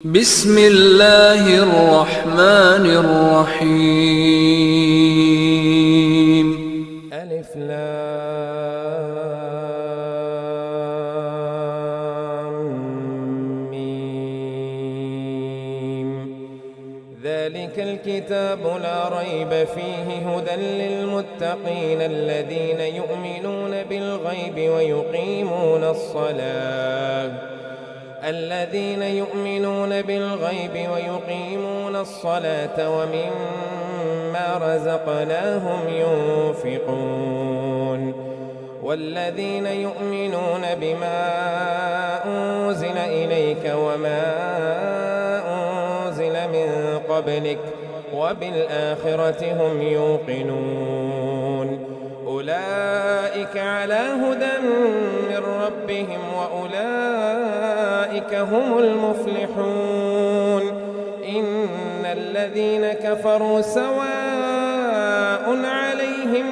بسم الله الرحمن الرحيم. ألف لام ميم. ذلك الكتاب لا ريب فيه هدى للمتقين الذين يؤمنون بالغيب ويقيمون الصلاة ومما رزقناهم ينفقون والذين يؤمنون بما أنزل إليك وما أنزل من قبلك وبالآخرة هم يوقنون أولئك على هدى من ربهم وأولئك هم المفلحون. إن الذين كفروا سواء عليهم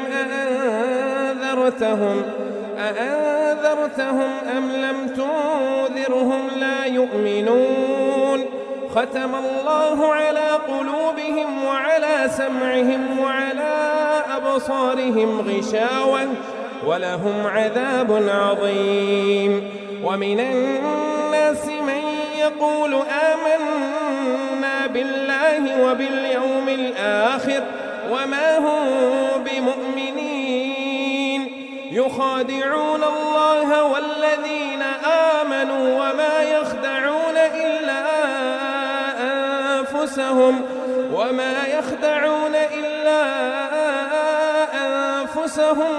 أأنذرتهم أم لم تنذرهم لا يؤمنون. ختم الله على قلوبهم وعلى سمعهم وعلى أبصارهم غشاوة ولهم عذاب عظيم. ومن الناس من يقول آمنا بالله وباليوم الآخر وما هم بمؤمنين يخادعون الله والذين آمنوا وما يخدعون إلا أنفسهم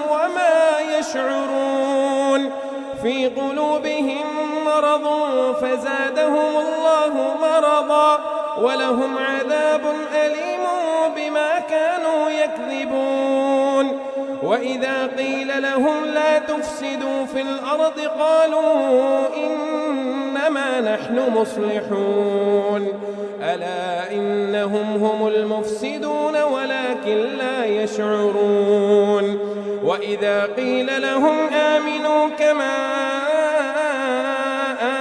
وما يشعرون. في قلوبهم مرض فزادهم الله مرضا ولهم عذاب أليم بما كانوا يكذبون. وإذا قيل لهم لا تفسدوا في الأرض قالوا إنما نحن مصلحون. ألا إنهم هم المفسدون ولكن لا يشعرون. وإذا قيل لهم آمنوا كما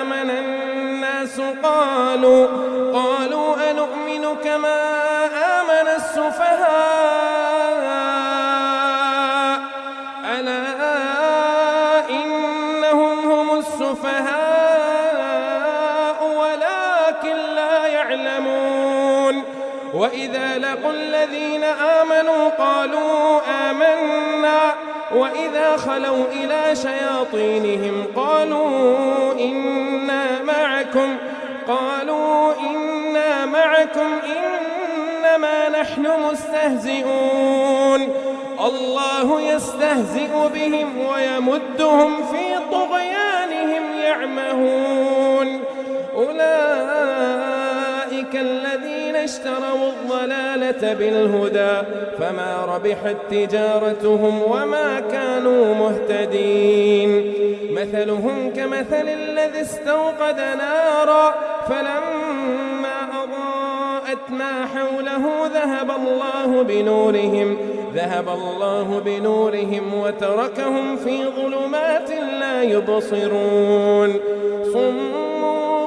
آمن الناس قالوا أنؤمن كما آمن السفهاء. ألا إنهم هم السفهاء ولكن لا يعلمون. وإذا لقوا الذين آمنوا قالوا آمنا وإذا خلوا إلى شياطينهم قالوا إنا معكم إنما نحن مستهزئون. الله يستهزئ بهم ويمدهم في طغيانهم يعمهون. أولئك الذين اشتروا الضلالة بالهدى فما ربحت تجارتهم وما كانوا مهتدين. مثلهم كمثل الذي استوقد نارا فلما أضاءت ما حوله ذهب الله بنورهم وتركهم في ظلمات لا يبصرون. صم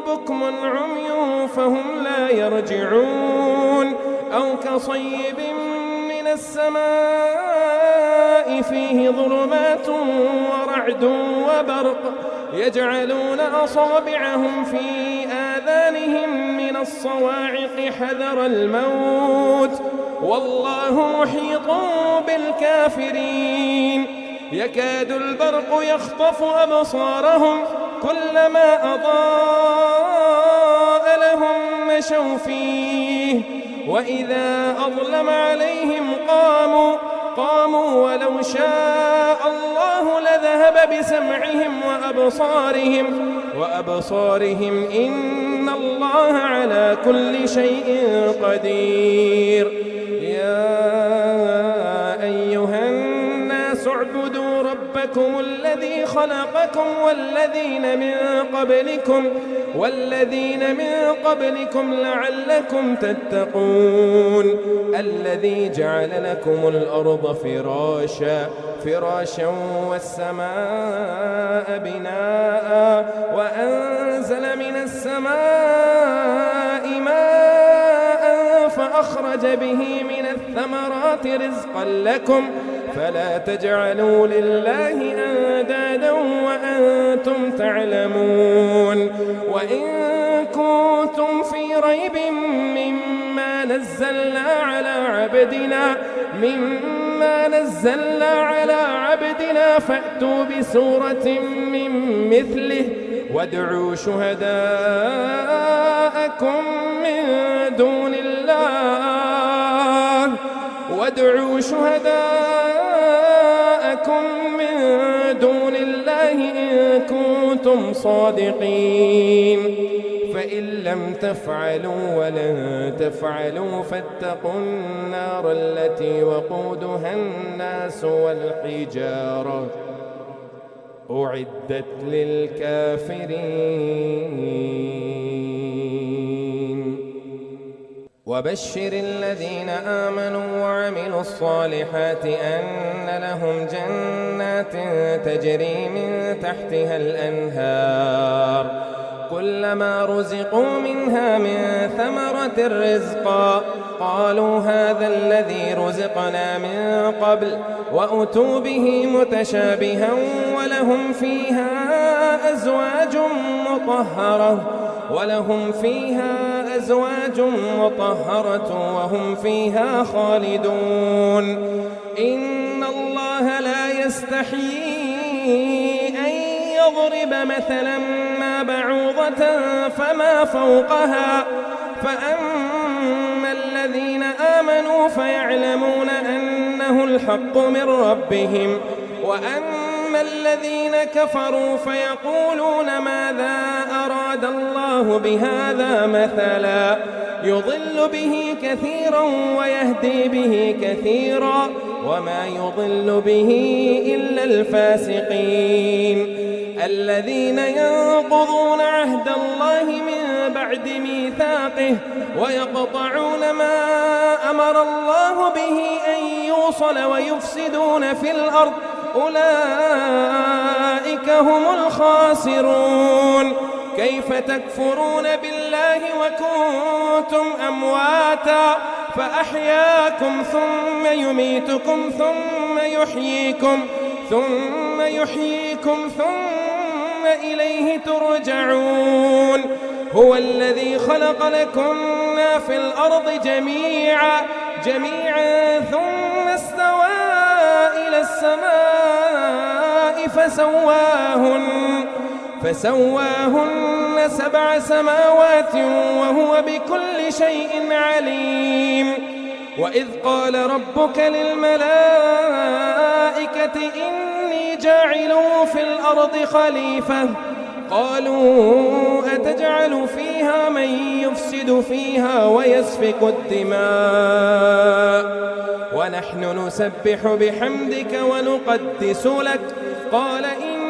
بكم عمي فهم لا يرجعون. أو كصيب من السماء فيه ظلمات ورعد وبرق يجعلون أصابعهم في آذانهم من الصواعق حذر الموت والله محيط بالكافرين. يكاد البرق يخطف أبصارهم كلما أضاء لهم مشوا فيه وإذا أظلم عليهم قاموا ولو شاء الله لذهب بسمعهم وأبصارهم إن الله على كل شيء قدير. يا أيها الناس اعبدوا ربكم الذي خلقكم والذين من قبلكم لعلكم تتقون. الذي جعل لكم الأرض فراشا والسماء بناء وأنزل من السماء أخرج به من الثمرات رزقا لكم فلا تجعلوا لله أندادا وأنتم تعلمون وإن كنتم في ريب مما نزلنا على عبدنا فأتوا بسورة من مثله وادعوا شهداءكم من دون الله إن كنتم صادقين فإن لم تفعلوا ولن تفعلوا فاتقوا النار التي وقودها الناس والحجارة أعدت للكافرين وبشر الذين آمنوا وعملوا الصالحات أن لهم جنات تجري من تحتها الأنهار كلما رزقوا منها من ثمرة رزقا قالوا هذا الذي رزقنا من قبل وأتوا به متشابها ولهم فيها أزواج مطهرة وهم فيها خالدون إن الله لا يستحيي أن يضرب مثلا ما بعوضة فما فوقها فأما الذين آمنوا فيعلمون أنه الحق من ربهم وأما الذين كفروا فيقولون ماذا أراد الله بهذا مثلا يضل به كثيرا ويهدي به كثيرا وما يضل به إلا الفاسقين الذين ينقضون عهد الله من بعد ميثاقه ويقطعون ما أمر الله به أن يوصل ويفسدون في الأرض أولئك هم الخاسرون كيف تكفرون بالله وكنتم أمواتا فأحياكم ثم يميتكم ثم يحييكم ثم إليه ترجعون هو الذي خلق لكم ما في الأرض جميعا ثم استوى إلى السماء فسواهن 7 سماوات وهو بكل شيء عليم وإذ قال ربك للملائكة إني جاعل في الأرض خليفة قالوا أتجعل فيها من يفسد فيها ويسفك الدماء ونحن نسبح بحمدك ونقدس لك قال إني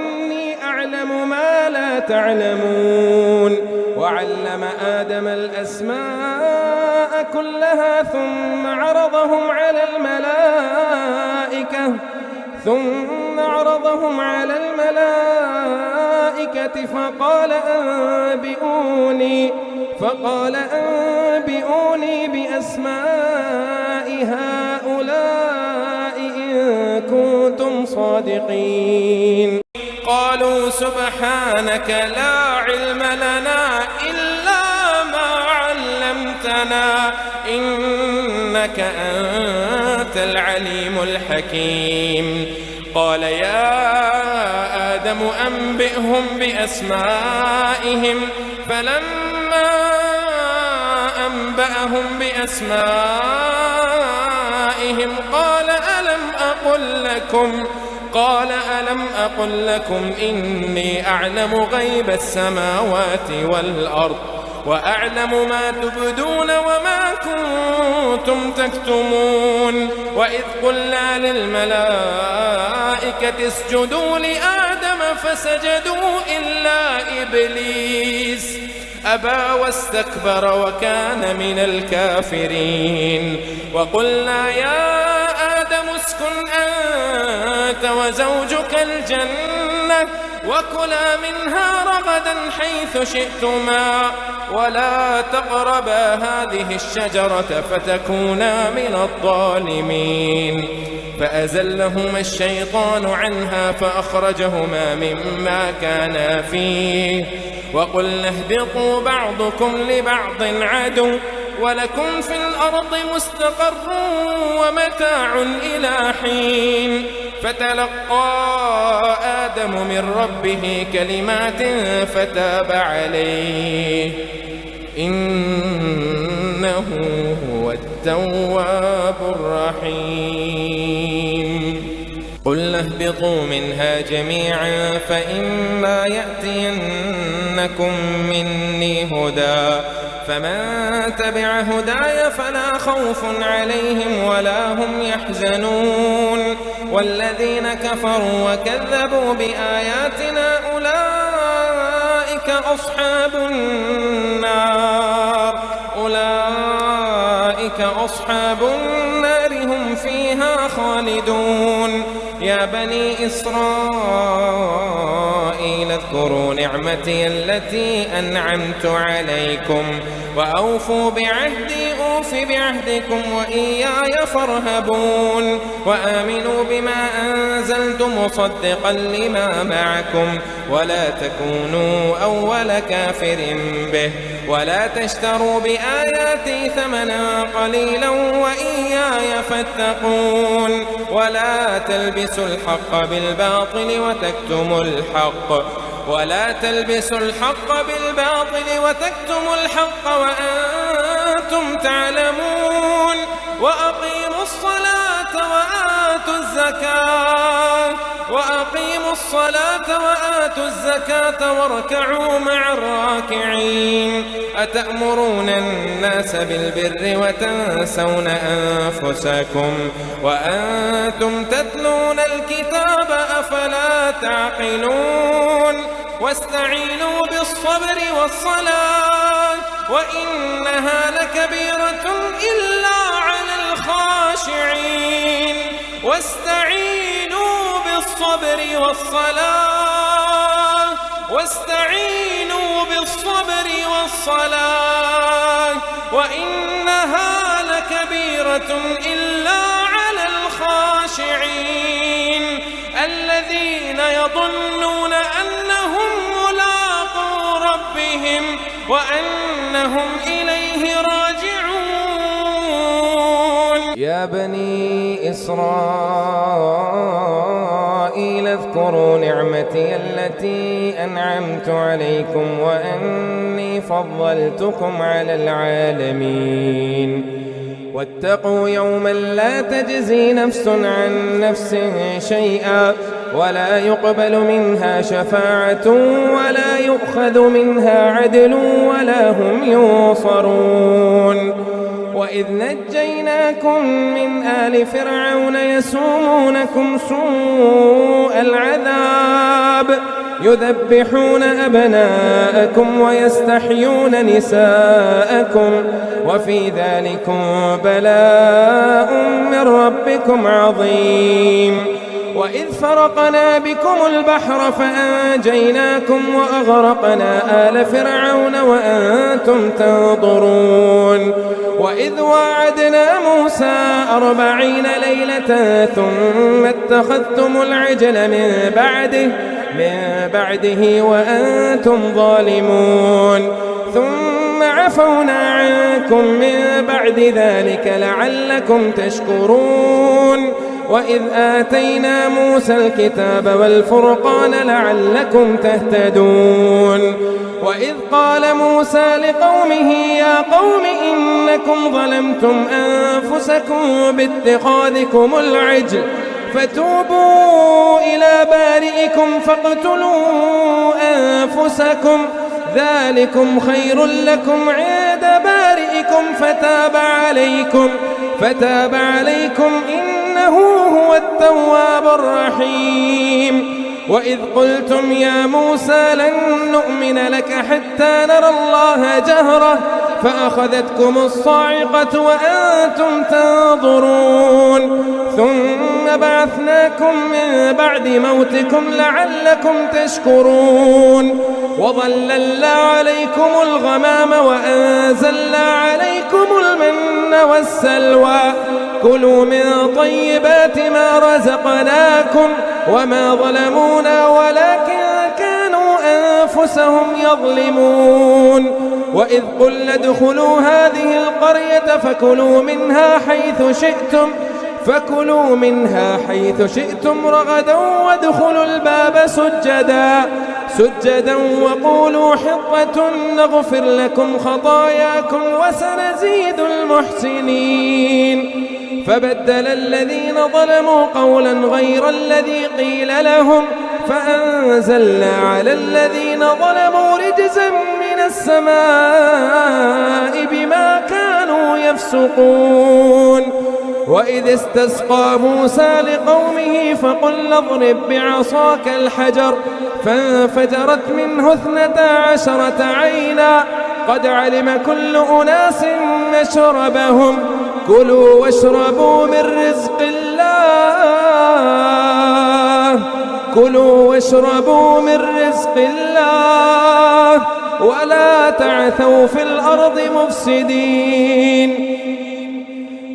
أعلم ما لا تعلمون وعلم آدم الأسماء كلها ثم عرضهم على الملائكة فقال أنبئوني بأسماء هؤلاء إن كنتم صادقين قالوا سبحانك لا علم لنا إلا ما علمتنا إنك أنت العليم الحكيم قال يا آدم أنبئهم بأسمائهم فلما أنبأهم بأسمائهم قال ألم أقل لكم إني أعلم غيب السماوات والأرض وأعلم ما تبدون وما كنتم تكتمون وإذ قلنا للملائكة اسجدوا لآدم فسجدوا إلا إبليس أبى واستكبر وكان من الكافرين وقلنا يا آدم اسكن أنت وزوجك الجنة وكلا منها رغدا حيث شئتما ولا تقربا هذه الشجرة فتكونا من الظالمين. فأزلهما الشيطان عنها فأخرجهما مما كانا فيه وقلنا اهبطوا بعضكم لبعض عدو ولكم في الأرض مستقر ومتاع إلى حين. فتلقى آدم من ربه كلمات فتاب عليه إنه هو التواب الرحيم. قلنا اهبطوا منها جميعا فإما يأتينكم مني هدى فمن تبع هداي فلا خوف عليهم ولا هم يحزنون والذين كفروا وكذبوا بآياتنا أولئك أصحاب النار هم فيها خالدون. يا بني إسرائيل اذكروا نعمتي التي أنعمت عليكم وأوفوا بعهدي أوف بعهدكم وإياي فارهبون وآمنوا بما أنزلت مصدقا لما معكم ولا تكونوا أول كافر به ولا تشتروا بآياتي ثمنا قليلا وإياي فاتقون ولا تلبسوا الحق بالباطل وتكتموا الحق وأنتم تعلمون. وأقيموا الصلاة وآتوا الزكاة واركعوا مع الراكعين. أتأمرون الناس بالبر وتنسون أنفسكم وأنتم تتلون الكتاب أفلا تعقلون. واستعينوا بالصبر والصلاة وإنها لكبيرة إلا على الخاشعين. واستعينوا بالصبر والصلاة وإنها لكبيرة إلا على الخاشعين الذين يظنون أنهم ملاقو ربهم وأنهم إليه راجعون. يا بني إسرائيل اذكروا نعمتي التي أنعمت عليكم وأني فضلتكم على العالمين. واتقوا يوما لا تجزي نفس عن نفس شيئا ولا يقبل منها شفاعة ولا يؤخذ منها عدل ولا هم ينصرون. وإذ نجيناكم من آل فرعون يسومونكم سوء العذاب يذبحون أبناءكم ويستحيون نساءكم وفي ذلكم بلاء من ربكم عظيم. وإذ فرقنا بكم البحر فأنجيناكم وأغرقنا آل فرعون وأنتم تنظرون. وإذ واعدنا موسى 40 ليلة ثم اتخذتم العجل من بعده وأنتم ظالمون ثم عفونا عنكم من بعد ذلك لعلكم تشكرون. وإذ آتينا موسى الكتاب والفرقان لعلكم تهتدون. وإذ قال موسى لقومه يا قوم إنكم ظلمتم أنفسكم باتخاذكم العجل فتوبوا إلى بارئكم فاقتلوا أنفسكم ذلكم خير لكم عند بارئكم فتاب عليكم إنه هو التواب الرحيم. وإذ قلتم يا موسى لن نؤمن لك حتى نرى الله جهرة فأخذتكم الصاعقة وأنتم تنظرون ثم بعثناكم من بعد موتكم لعلكم تشكرون وظللنا عليكم الغمام وأنزلنا عليكم المن والسلوى كلوا من طيبات ما رزقناكم وما ظلمونا ولكن كانوا أنفسهم يظلمون وإذ قلنا ادخلوا هذه القرية فكلوا منها حيث شئتم رغدا وادخلوا الباب سجدا وقولوا حطة نغفر لكم خطاياكم وسنزيد المحسنين فبدل الذين ظلموا قولا غير الذي قيل لهم فأنزلنا على الذين ظلموا رجزا من السماء بما كانوا يفسقون وإذ استسقى موسى لقومه فقل اضرب بعصاك الحجر فانفجرت منه 12 عينا قد علم كل أناس مشربهم كلوا واشربوا من رزق الله ولا تعثوا في الأرض مفسدين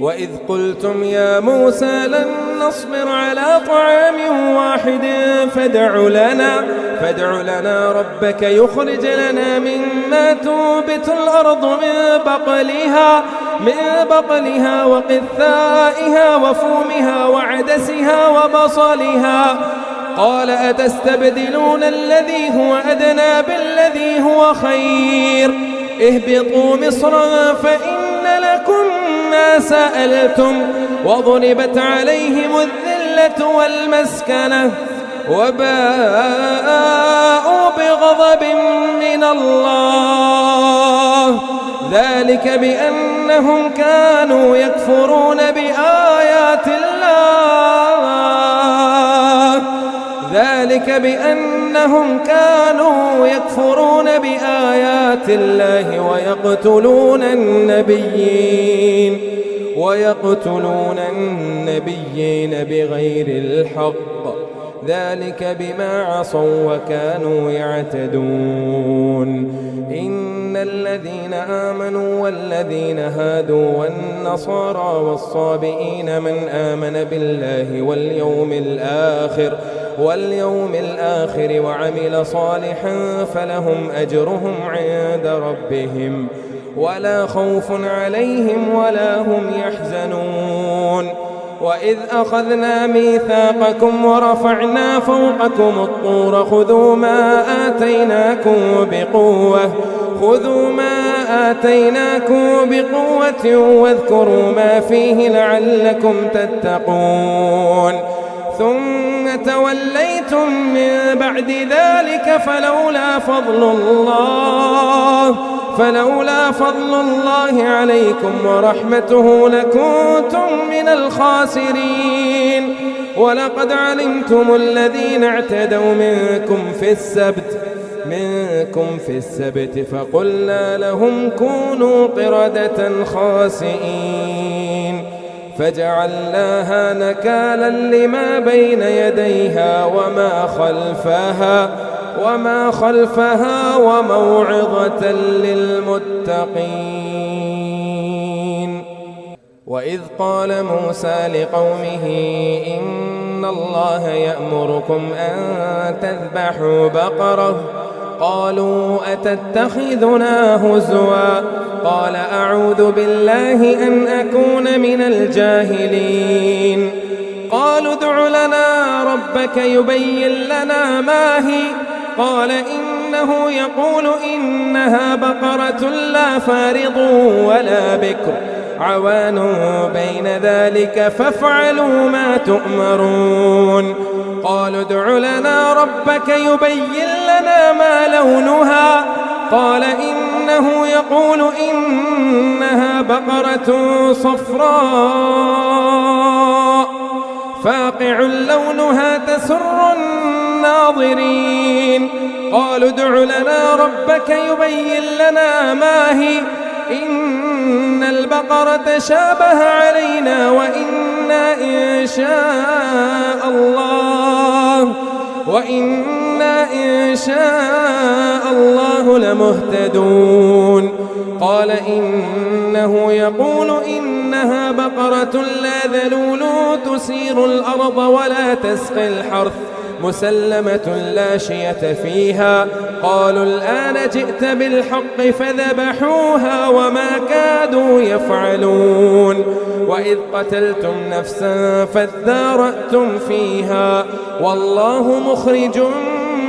وإذ قلتم يا موسى لن نصبر على طعام واحد فادع لنا ربك يخرج لنا مما تنبت الأرض من بقلها وقثائها وفومها وعدسها وبصلها قال أتستبدلون الذي هو أدنى بالذي هو خير اهبطوا مصرا فإن لكم ما سألتم وضربت عليهم الذلة والمسكنة وباءوا بغضب من الله ذلك بأنهم كانوا يكفرون بآيات الله ويقتلون النبيين بغير الحق ذلك بما عصوا وكانوا يعتدون إن الذين آمنوا والذين هادوا والنصارى والصابئين من آمن بالله واليوم الآخر وعمل صالحا فلهم أجرهم عند ربهم ولا خوف عليهم ولا هم يحزنون وإذ أخذنا ميثاقكم ورفعنا فوقكم الطور خذوا ما آتيناكم بقوة واذكروا ما فيه لعلكم تتقون ثم توليتم من بعد ذلك فلولا فضل الله عليكم ورحمته لكنتم من الخاسرين ولقد علمتم الذين اعتدوا منكم في السبت فقلنا لهم كونوا قردة خاسئين فجعلناها نكالا لما بين يديها وما خلفها وموعظة للمتقين وإذ قال موسى لقومه إن الله يأمركم أن تذبحوا بقرة قالوا أتتخذنا هزوا قال أعوذ بالله أن أكون من الجاهلين قالوا ادع لنا ربك يبين لنا ما هي قال إنه يقول إنها بقرة لا فارض ولا بكر عوان بين ذلك فافعلوا ما تؤمرون قالوا ادع لنا ربك يبين لنا ما لونها قال إنه يقول إنها بقرة صفراء فاقع لونها تسر الناظرين قالوا ادع لنا ربك يبين لنا ما هي إن البقرة شابه علينا وإنا إن شاء الله لمهتدون. قال إنه يقول إنها بقرة لا ذلول تثير الأرض ولا تسقي الحرث مسلمة لا شية فيها. قالوا الآن جئت بالحق فذبحوها وما كادوا يفعلون. وإذ قتلتم نفسا فادارأتم فيها والله مخرج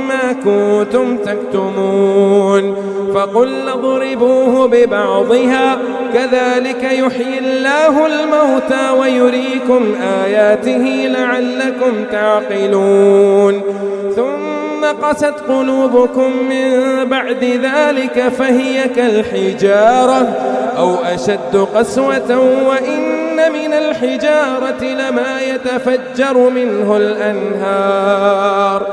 ما كنتم تكتمون. فقلنا اضربوه ببعضها كذلك يحيي الله الموتى ويريكم آياته لعلكم تعقلون. ثم قست قلوبكم من بعد ذلك فهي كالحجارة أو أشد قسوة وإن من الحجارة لما يتفجر منه الأنهار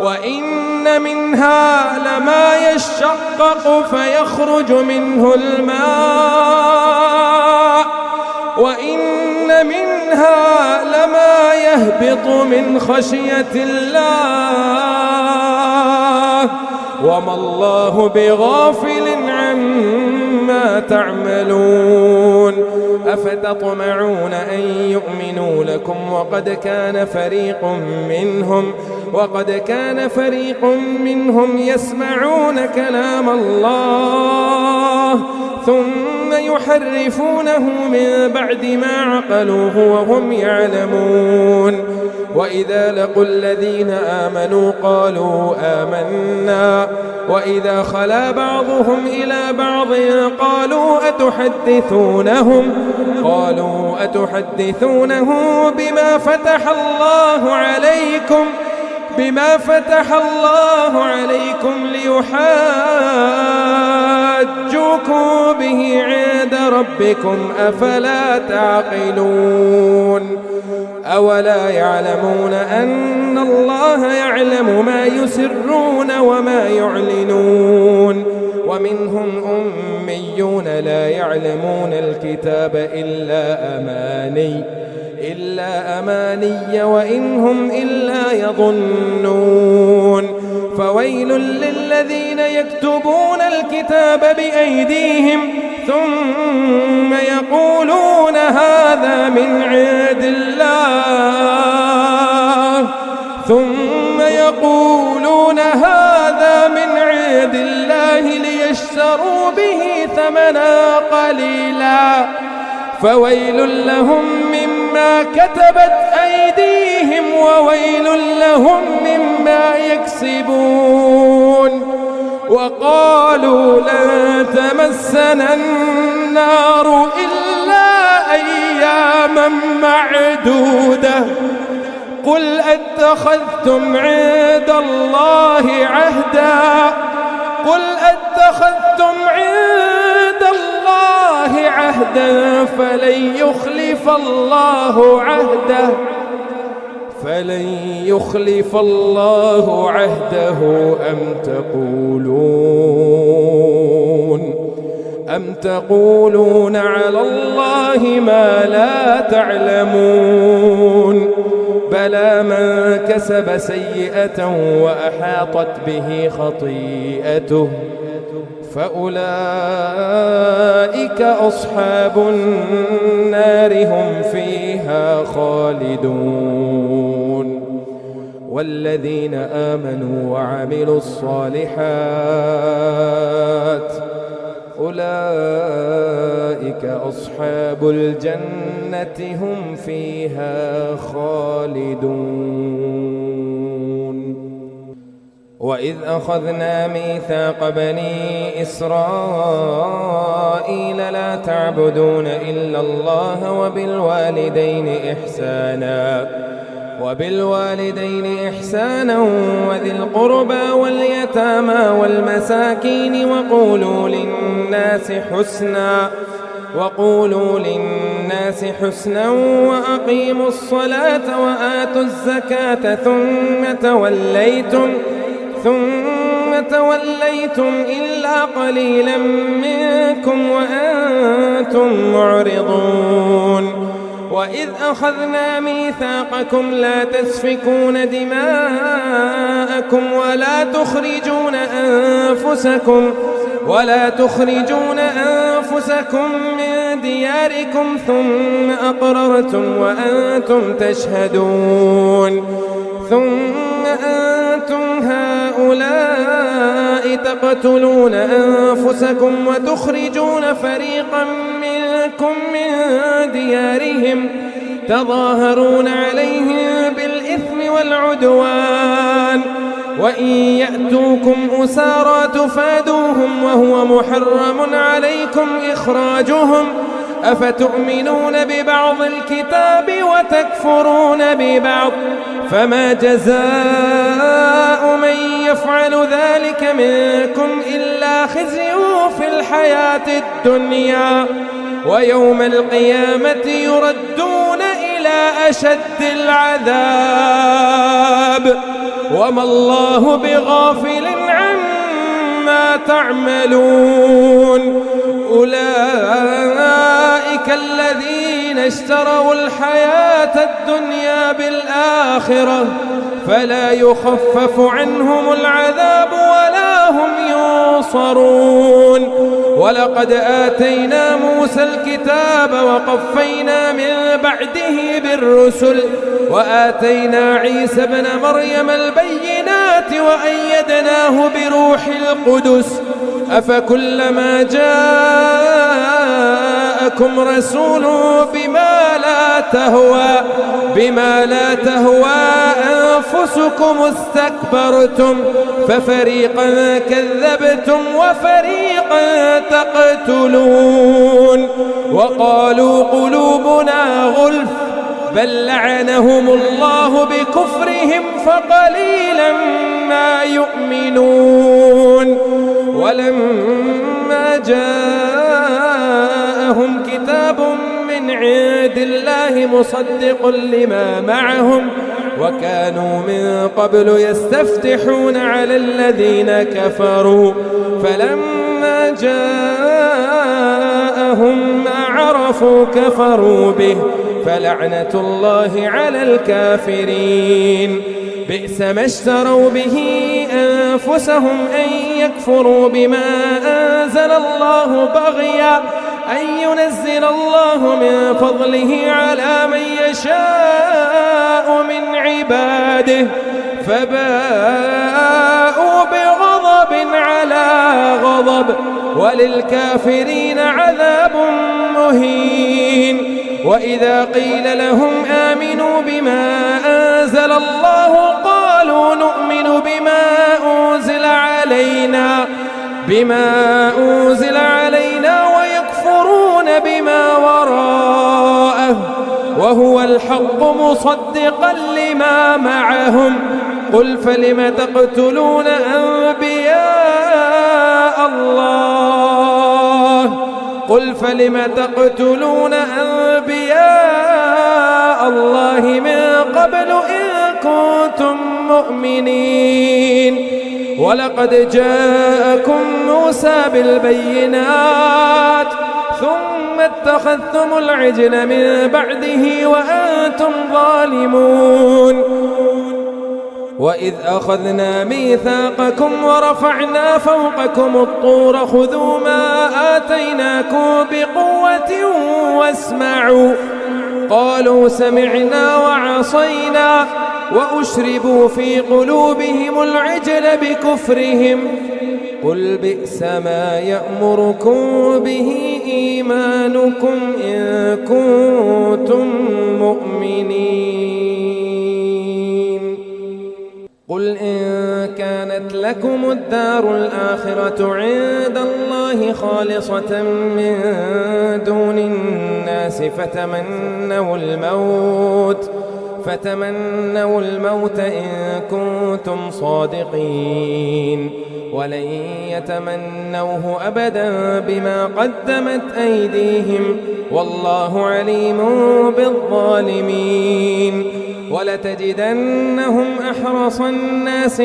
وإن منها لما يشقق فيخرج منه الماء وإن منها لما يهبط من خشية الله وما الله بغافل عما تعملون. أفتطمعون أن يؤمنوا لكم وقد كان فريق منهم يسمعون كلام الله ثم يحرفونه من بعد ما عقلوه وهم يعلمون. وإذا لقوا الذين آمنوا قالوا آمنا وإذا خلا بعضهم إلى بعض قالوا أتحدثونه بما فتح الله عليكم ليحاجوكم به عند ربكم أفلا تعقلون. أولا يعلمون أن الله يعلم ما يسرون وما يعلنون. ومنهم أميون لا يعلمون الكتاب إلا أماني وإن هم إلا يظنون. فويل للذين يكتبون الكتاب بأيديهم ثم يقولون هذا من عند الله ليشتروا به ثمنا قليلا فويل لهم مما كتبت أيديهم وويل لهم مما يكسبون. وقالوا لن تمسنا النار إلا أياما معدودة قل أتخذتم عند الله عهدا فلن يخلف الله عهده أم تقولون على الله ما لا تعلمون. بلى من كسب سيئة وأحاطت به خطيئته فأولئك أصحاب النار هم فيها خالدون. والذين آمنوا وعملوا الصالحات أولئك أصحاب الجنة هم فيها خالدون. وإذ أخذنا ميثاق بني إسرائيل لا تعبدون إلا الله وبالوالدين إحسانا وذي القربى واليتامى والمساكين وقولوا للناس حسنا وأقيموا الصلاة وآتوا الزكاة ثم توليتم إلا قليلا منكم وأنتم معرضون وإذ أخذنا ميثاقكم لا تسفكون دماءكم ولا تخرجون أنفسكم من دياركم ثم أقررتم وأنتم تشهدون ثم أنتم هؤلاء تقتلون أنفسكم وتخرجون فريقا منكم من ديارهم تظاهرون عليهم بالإثم والعدوان وإن يأتوكم أسارى تفادوهم وهو محرم عليكم إخراجهم أفتؤمنون ببعض الكتاب وتكفرون ببعض فما جزاء من يفعل ذلك منكم إلا خزي في الحياة الدنيا ويوم القيامة يردون إلى أشد العذاب وما الله بغافل عما تعملون أولئك الذين اشتروا الحياة الدنيا بالآخرة فلا يخفف عنهم العذاب ولا هم ينصرون ولقد آتينا موسى الكتاب وقفينا من بعده بالرسل وآتينا عيسى ابن مريم البينات وأيدناه بروح القدس أفكلما جاءكم رسول بما لا تهوى أنفسكم استكبرتم ففريقا كذبتم وفريقا تقتلون وقالوا قلوبنا غلف بل لعنهم الله بكفرهم فقليلا ما يؤمنون ولما جاءهم كتاب من عند الله مصدق لما معهم وكانوا من قبل يستفتحون على الذين كفروا فلما جاءهم ما عرفوا كفروا به فلعنة الله على الكافرين بئس ما اشتروا به أنفسهم أن يكفروا بما أنزل الله بغيا أن ينزل الله من فضله على من يشاء من عباده فباءوا بغضب على غضب وللكافرين عذاب مهين وإذا قيل لهم آمنوا بما أنزل الله قالوا نؤمن بما أنزل علينا ويكفرون بما وراءه وهو الحق مصدقا لما معهم قل فلم تقتلون أنبياء الله من قبل إن كنتم مؤمنين ولقد جاءكم موسى بالبينات ثم اتخذتم العجل من بعده وأنتم ظالمون وإذ أخذنا ميثاقكم ورفعنا فوقكم الطور خذوا ما آتيناكم بقوة واسمعوا قالوا سمعنا وعصينا وأشربوا في قلوبهم العجل بكفرهم قل بئس ما يأمركم به إيمانكم إن كنتم مؤمنين قل إن كانت لكم الدار الآخرة عند الله خالصة من دون الناس فتمنوا الموت إن كنتم صادقين ولن يتمنوه أبدا بما قدمت أيديهم والله عليم بالظالمين ولتجدنهم أحرص الناس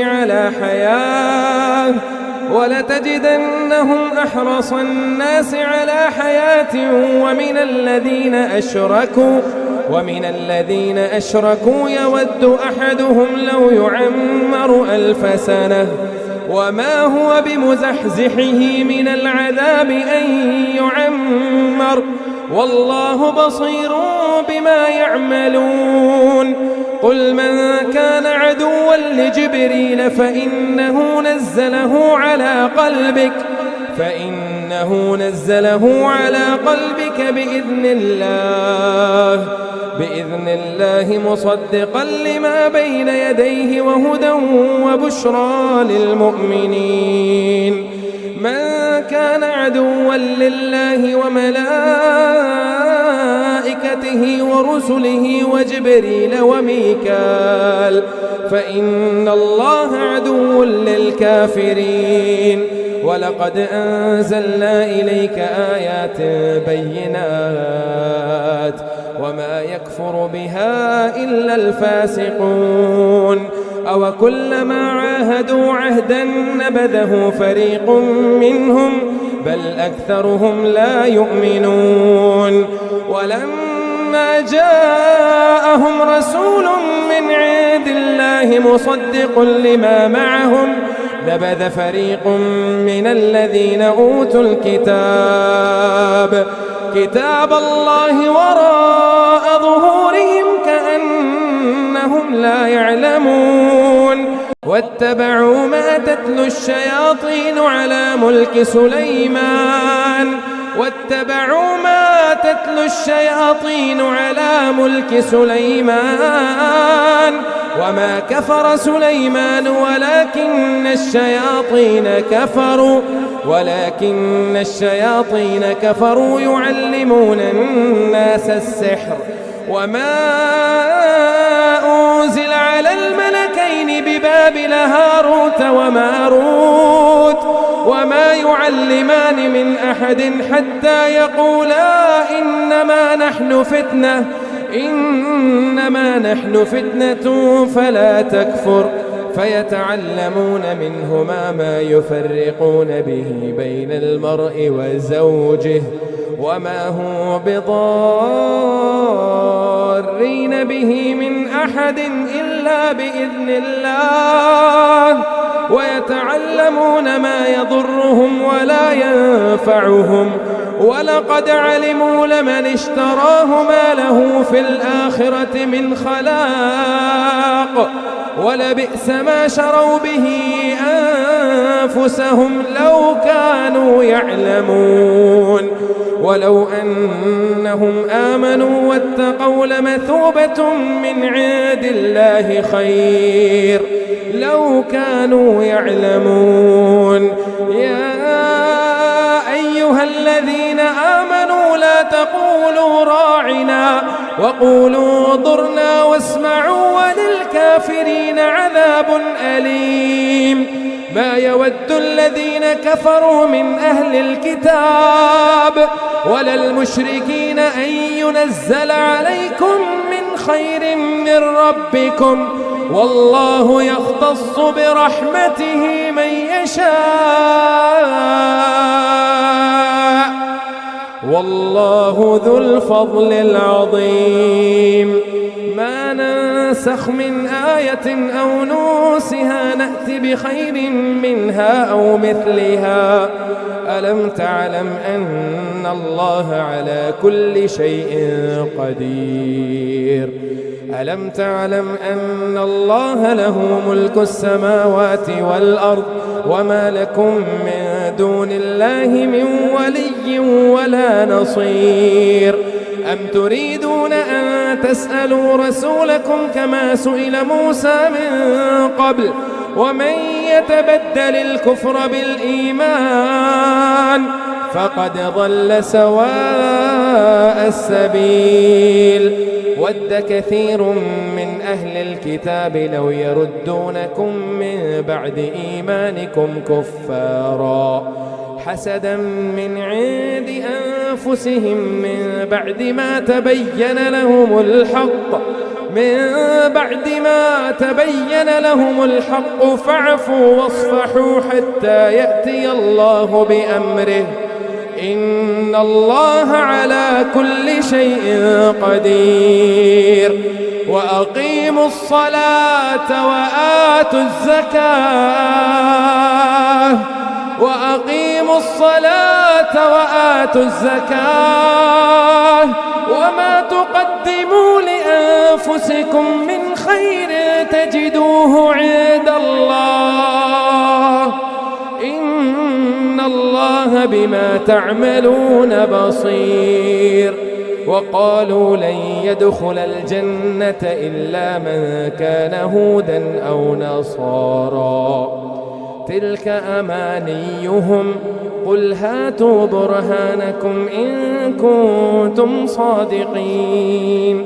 على حياة ومن الذين أشركوا يود أحدهم لو يعمر 1000 سنة وما هو بمزحزحه من العذاب أن يعمر والله بصير بما يعملون. قل من كان عدوا لجبريل فإنه نزله على قلبك بإذن الله مصدقا لما بين يديه وهدى وبشرى للمؤمنين. من كان عدوا لله وملائكته ورسله وجبريل وميكال فإن الله عدو للكافرين. ولقد أنزلنا إليك آيات بينات وما يكفر بها إلا الفاسقون. أو كلما عاهدوا عهدا نبذه فريق منهم بل أكثرهم لا يؤمنون. ولما جاءهم رسول من عند الله مصدق لما معهم نبذ فريق من الذين أوتوا كتاب الله وراء ظهورهم كأنهم لا يعلمون. واتبعوا ما تتلو الشياطين على ملك سليمان وما كفر سليمان ولكن الشياطين كفروا يعلمون الناس السحر. وما أنزل على الملكين ببابل هاروت وماروت وما يعلمان من أحد حتى يقولا إنما نحن فتنة فلا تكفر فيتعلمون منهما ما يفرقون به بين المرء وزوجه وما هو بضارين به من أحد إلا بإذن الله ويتعلمون ما يضرهم ولا ينفعهم ولقد علموا لمن اشتراه ما له في الآخرة من خلاق ولبئس ما شروا به أنفسهم لو كانوا يعلمون. ولو أنهم آمنوا واتقوا لمثوبة من عند الله خير لو كانوا يعلمون. يا أيها الذين آمنوا لا تقولوا راعنا وقولوا انظرنا واسمعوا وللكافرين عذاب أليم. ما يود الذين كفروا من أهل الكتاب ولا المشركين أن ينزل عليكم من خير من ربكم والله يختص برحمته من يشاء والله ذو الفضل العظيم. ما ننسخ من آية أو نوسها نأتي بخير منها أو مثلها. ألم تعلم أن الله على كل شيء قدير. ألم تعلم أن الله له ملك السماوات والأرض وما لكم من دون الله من ولي ولا نصير. أم تريدون أن تسألوا رسولكم كما سئل موسى من قبل ومن يتبدل الكفر بالإيمان فقد ضل سواء السبيل. ود كثير من أهل الكتاب لو يردونكم من بعد إيمانكم كفارا حسدا من عند أنفسهم من بعد ما تبين لهم الحق من بعد ما تبين لهم الحق فاعفوا واصفحوا حتى يأتي الله بأمره إن الله على كل شيء قدير وأقيموا الصلاة وآتوا الزكاة وما تقدموا لأنفسكم من خير تجدوه عند الله إن الله بما تعملون بصير وقالوا لن يدخل الجنة إلا من كان هودا أو نصارى تلك أمانيهم قل هاتوا برهانكم إن كنتم صادقين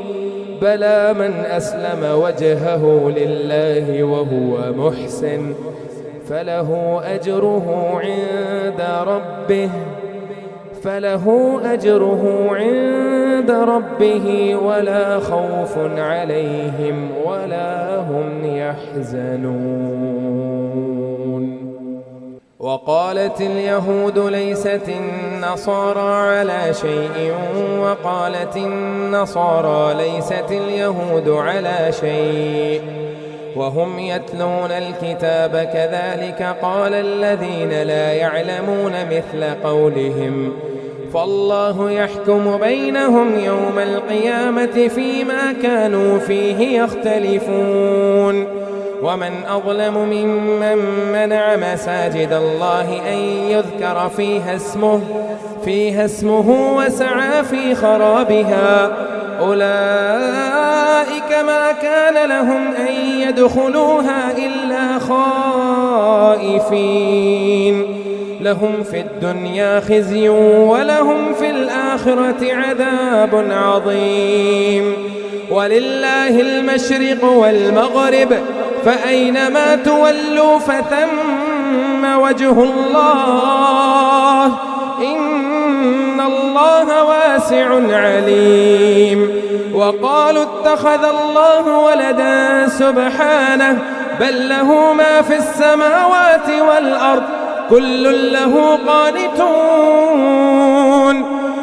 بلى من أسلم وجهه لله وهو محسن فله أجره عند ربه ولا خوف عليهم ولا هم يحزنون وقالت اليهود ليست النصارى على شيء وقالت النصارى ليست اليهود على شيء وهم يتلون الكتاب كذلك قال الذين لا يعلمون مثل قولهم فالله يحكم بينهم يوم القيامة فيما كانوا فيه يختلفون ومن أظلم ممن منع مساجد الله أن يذكر فيها اسمه وسعى في خرابها أولئك ما كان لهم أن يدخلوها إلا خائفين لهم في الدنيا خزي ولهم في الآخرة عذاب عظيم ولله المشرق والمغرب فأينما تولوا فثم وجه الله إن الله واسع عليم وقالوا اتخذ الله ولدا سبحانه بل له ما في السماوات والأرض كل له قانتون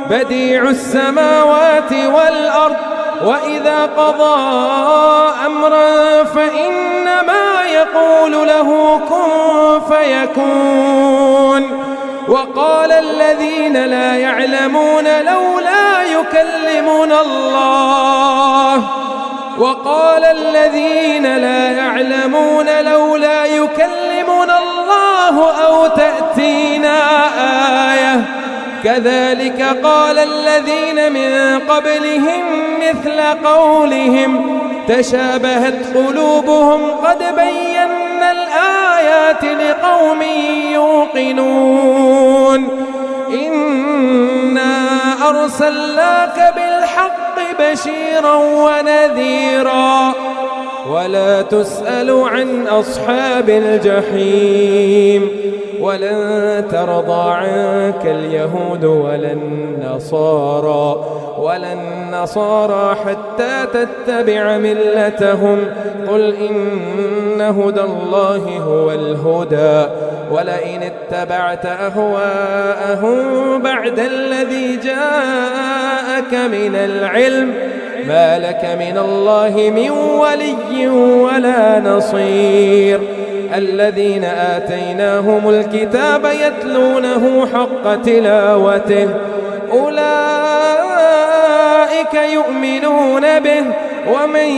بديع السماوات والأرض وإذا قضى أمرا فإنما يقول له كن فيكون وقال الذين لا يعلمون لولا يكلمون الله أو تأتينا آية كذلك قال الذين من قبلهم مثل قولهم تشابهت قلوبهم قد بينا الآيات لقوم يوقنون إنا أرسلناك بالحق بشيرا ونذيرا ولا تسأل عن أصحاب الجحيم ولن ترضى عنك اليهود ولا النصارى حتى تتبع ملتهم قل إن هدى الله هو الهدى ولئن اتبعت أهواءهم بعد الذي جاءك من العلم ما لك من الله من ولي ولا نصير الذين آتيناهم الكتاب يتلونه حق تلاوته أولئك يؤمنون به ومن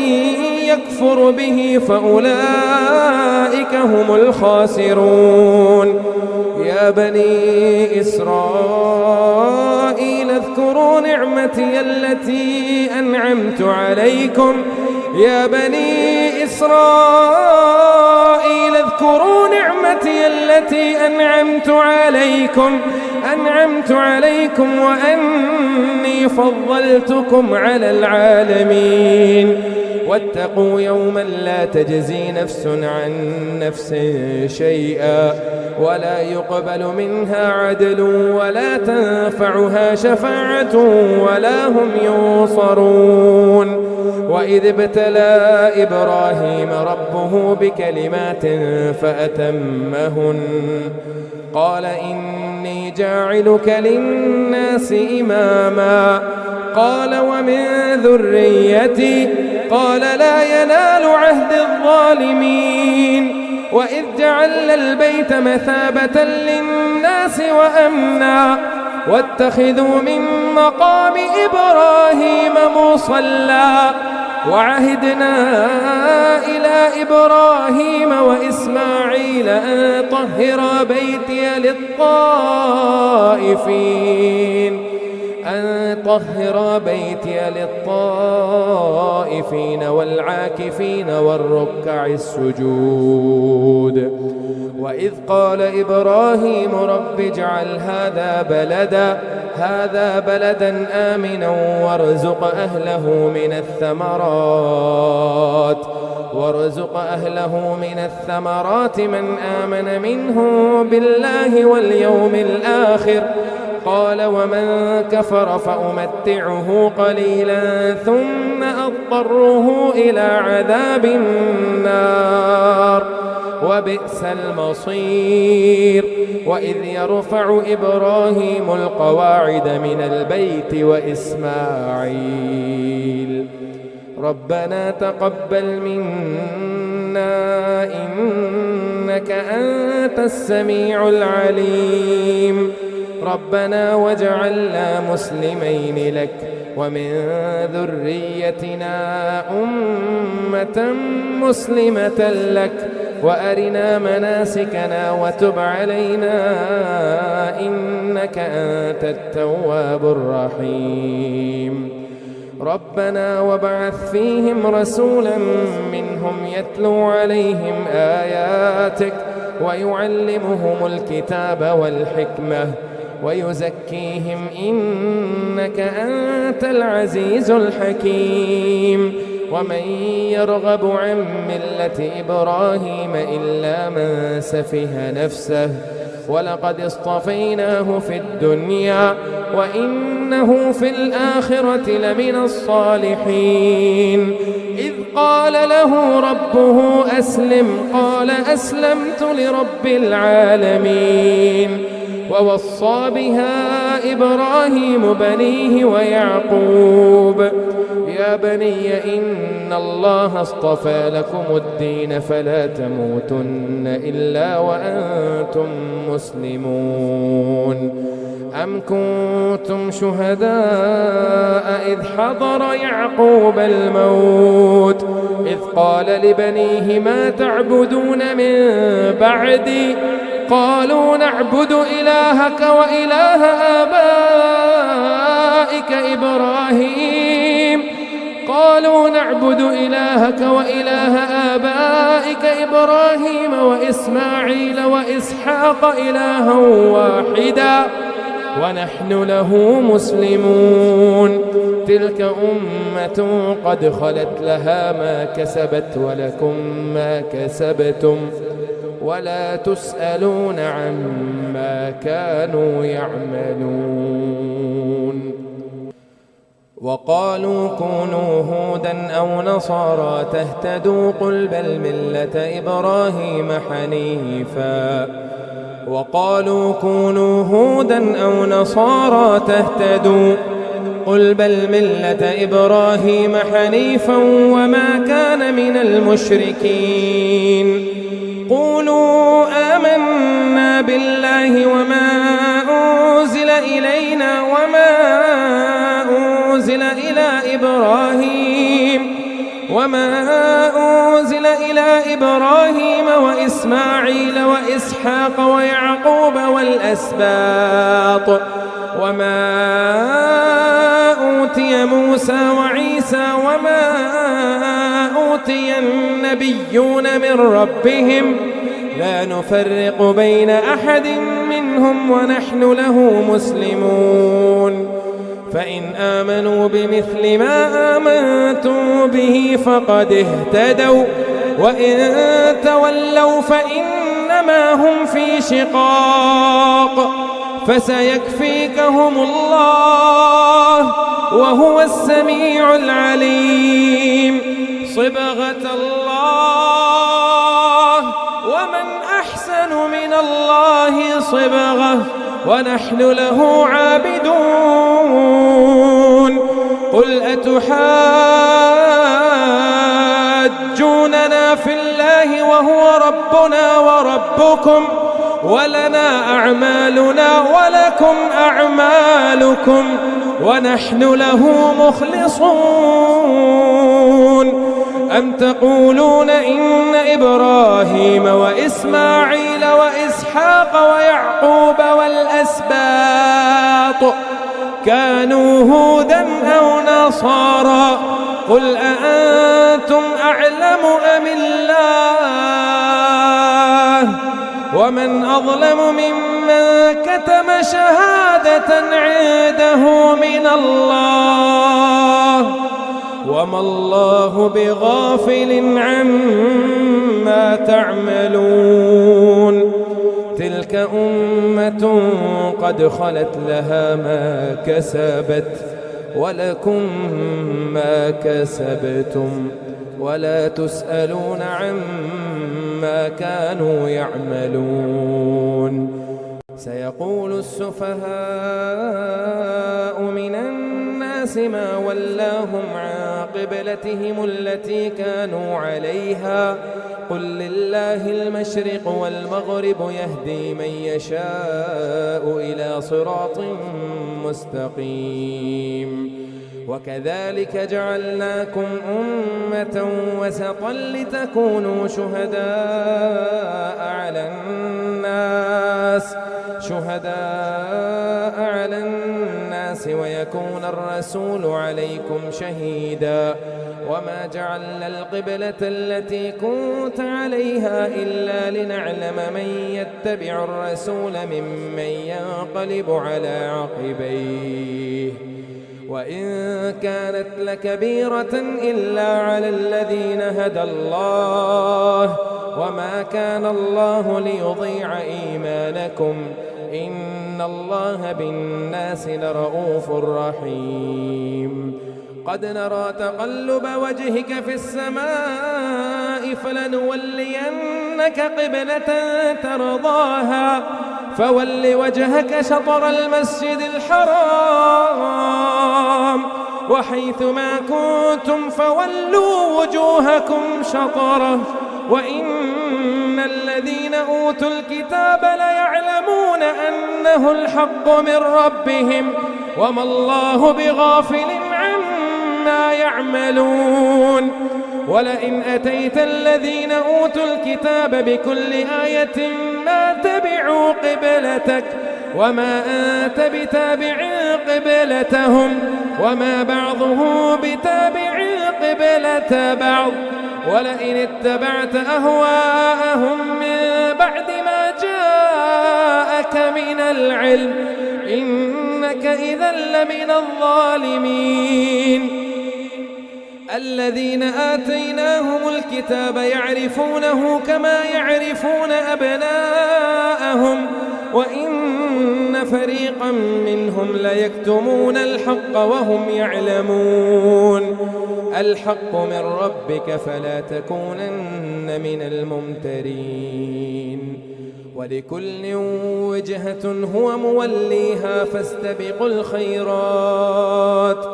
يكفر به فأولئك هم الخاسرون يا بني إسرائيل اذكروا نعمتي التي أنعمت عليكم أنعمت عليكم وأني فضلتكم على العالمين واتقوا يوما لا تجزي نفس عن نفس شيئا ولا يقبل منها عدل ولا تنفعها شفاعة ولا هم ينصرون. وإذ ابتلى إبراهيم ربه بكلمات فأتمهن قال إني جاعلك للناس إماما قال ومن ذريتي قال لا ينال عهد الظالمين. وإذ جعلنا البيت مثابة للناس وأمنا واتخذوا من مقام إبراهيم مصلى وعهدنا إلى إبراهيم وإسماعيل أن طهرا بيتي للطائفين والعاكفين والركع السجود. وإذ قال إبراهيم رب اجعل هذا بلدا آمنا وارزق أهله من الثمرات من آمن منهم بالله واليوم الآخر قال ومن كفر فأمتعه قليلا ثم أضطره إلى عذاب النار وبئس المصير. وإذ يرفع إبراهيم القواعد من البيت وإسماعيل ربنا تقبل منا إنك أنت السميع العليم ربنا واجعلنا مسلمين لك ومن ذريتنا أمة مسلمة لك وأرنا مناسكنا وتب علينا إنك أنت التواب الرحيم. ربنا وابعث فيهم رسولا منهم يتلو عليهم آياتك ويعلمهم الكتاب والحكمة ويزكيهم إنك أنت العزيز الحكيم. ومن يرغب عن ملة إبراهيم إلا من سفه نفسه ولقد اصطفيناه في الدنيا وإنه في الآخرة لمن الصالحين. إذ قال له ربه أسلم قال أسلمت لرب العالمين. ووصى بها إبراهيم بنيه ويعقوب يا بني إن الله اصطفى لكم الدين فلا تموتن إلا وأنتم مسلمون. أم كنتم شهداء إذ حضر يعقوب الموت إذ قال لبنيه ما تعبدون من بعدي قالوا نعبد إلهك وإله آبائك إبراهيم وإسماعيل وإسحاق إلها واحدا ونحن له مسلمون. تلك أمة قد خلت لها ما كسبت ولكم ما كسبتم ولا تسألون عما كانوا يعملون. وقالوا كونوا هودا أو نصارى تهتدوا قل بل ملة إبراهيم حنيفا وقالوا كونوا هودا أو نصارى تهتدوا قل بل ملة إبراهيم حنيفا وما كان من المشركين. قولوا آمنا بالله وما أنزل إلينا وما أنزل إلى إبراهيم وإسماعيل وإسحاق ويعقوب والأسباط وما أوتي موسى وعيسى وما أوتي النبيون من ربهم لا نفرق بين أحد منهم ونحن له مسلمون. فإن آمنوا بمثل ما آمنتم به فقد اهتدوا وإن تولوا فإنما ما هم في شقاق فسيكفيكهم الله وهو السميع العليم. صبغة الله ومن أحسن من الله صبغة ونحن له عابدون. قل أتحاجوننا في الله وهو ربنا وربكم ولنا أعمالنا ولكم أعمالكم ونحن له مخلصون. أم تقولون إن إبراهيم وإسماعيل وإسحاق ويعقوب والأسباط كانوا هودا أو نصارى قل أأنتم أعلم أم الله ومن أظلم ممن كتم شهادة عنده من الله وما الله بغافل عما تعملون. تلك أمة قد خلت لها ما كسبت ولكم ما كسبتم ولا تسألون عما كانوا يعملون. سيقول السفهاء من الناس ما ولاهم عن قبلتهم التي كانوا عليها قل لله المشرق والمغرب يهدي من يشاء إلى صراط مستقيم. وكذلك جعلناكم أمة وسطا لتكونوا شهداء على الناس ويكون الرسول عليكم شهيدا. وما جعلنا القبلة التي كنت عليها إلا لنعلم من يتبع الرسول ممن ينقلب على عقبيه وإن كانت لكبيرة إلا على الذين هدى الله وما كان الله ليضيع إيمانكم إن الله بالناس لرؤوف رحيم. قد نرى تقلب وجهك في السماء فلنولينك قبلة ترضاها فول وجهك شطر المسجد الحرام وحيث ما كنتم فولوا وجوهكم شطره وإن الذين أوتوا الكتاب ليعلمون أنه الحق من ربهم وما الله بغافل عما يعملون. ولئن أتيت الذين أوتوا الكتاب بكل آية ما تبعوا قبلتك وما أنت بتابع قبلتهم وما بعضهم بتابع قبلة بعض ولئن اتبعت أهواءهم من بعد ما جاءك من العلم إنك إذا لمن الظالمين. الذين آتيناهم الكتاب يعرفونه كما يعرفون أبناءهم وإن فريقا منهم ليكتمون الحق وهم يعلمون. الحق من ربك فلا تكونن من الممترين. ولكل وجهة هو موليها فاستبقوا الخيرات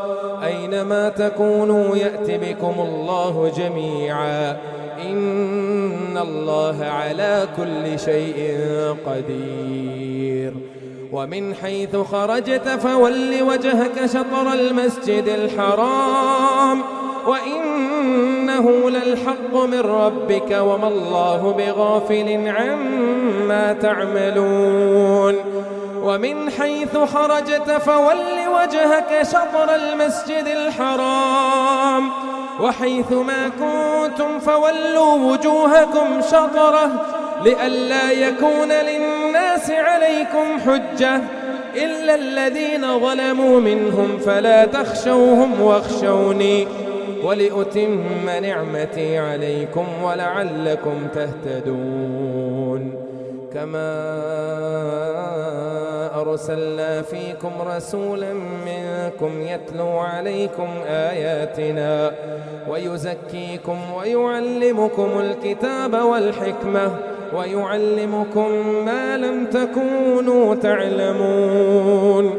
أينما تكونوا يأت بكم الله جميعا إن الله على كل شيء قدير. ومن حيث خرجت فول وجهك شطر المسجد الحرام وإنه للحق من ربك وما الله بغافل عما تعملون. ومن حيث خرجت فول وجهك شطر المسجد الحرام وحيث ما كنتم فولوا وجوهكم شطره لئلا يكون للناس عليكم حجة إلا الذين ظلموا منهم فلا تخشوهم واخشوني ولأتم نعمتي عليكم ولعلكم تهتدون. كما أرسلنا فيكم رسولا منكم يتلو عليكم آياتنا ويزكيكم ويعلمكم الكتاب والحكمة ويعلمكم ما لم تكونوا تعلمون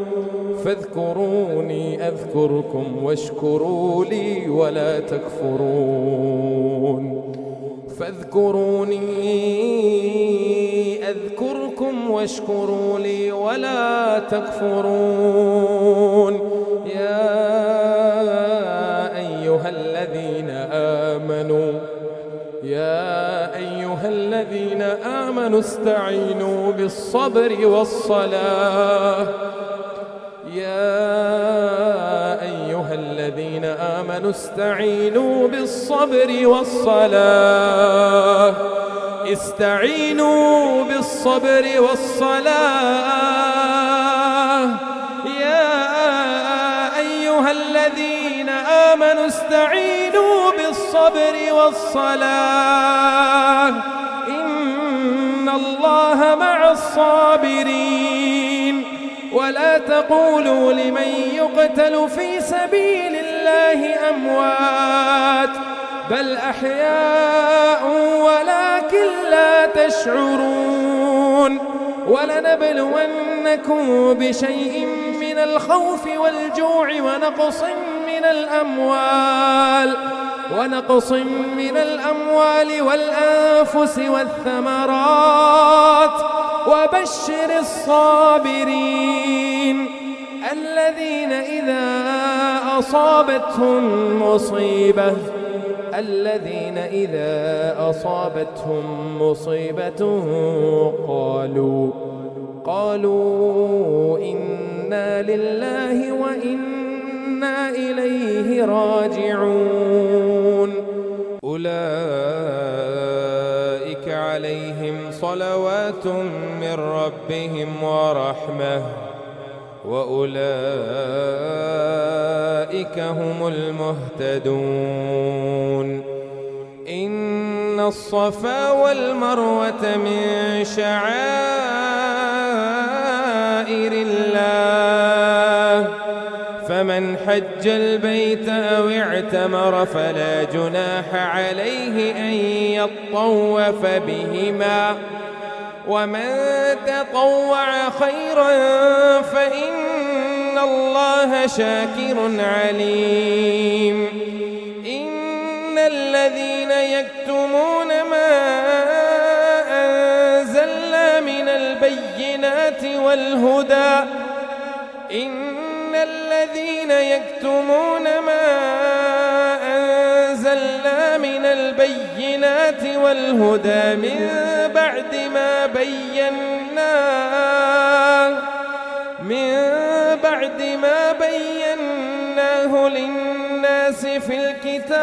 فاذكروني أذكركم واشكروا لي ولا تكفرون فاذكروني أذكركم واشكروا لي ولا تكفرون يا أيها الذين آمنوا استعينوا بالصبر والصلاة استعينوا بالصبر والصلاة استعينوا بالصبر والصلاة يا أيها الذين آمنوا استعينوا بالصبر والصلاة إن الله مع الصابرين ولا تقولوا لمن يقتل في سبيل الله أموات بل أحياء ولكن لا تشعرون ولنبلونكم بشيء من الخوف والجوع ونقص من الأموال والأنفس والثمرات وبشر الصابرين الذين إذا أصابتهم مصيبة قالوا إنا لله وإنا إليه راجعون أولئك عليهم صلوات من ربهم ورحمة وأولئك هم المهتدون إن الصفا والمروة من شعائر الله فمن حج البيت أو اعتمر فلا جناح عليه أن يطوف بهما ومن تطوع خيرا فإن الله شاكر عليم إن الذين يكتمون ما أنزلنا من البينات والهدى من بعد ما بيناه للناس في الكتاب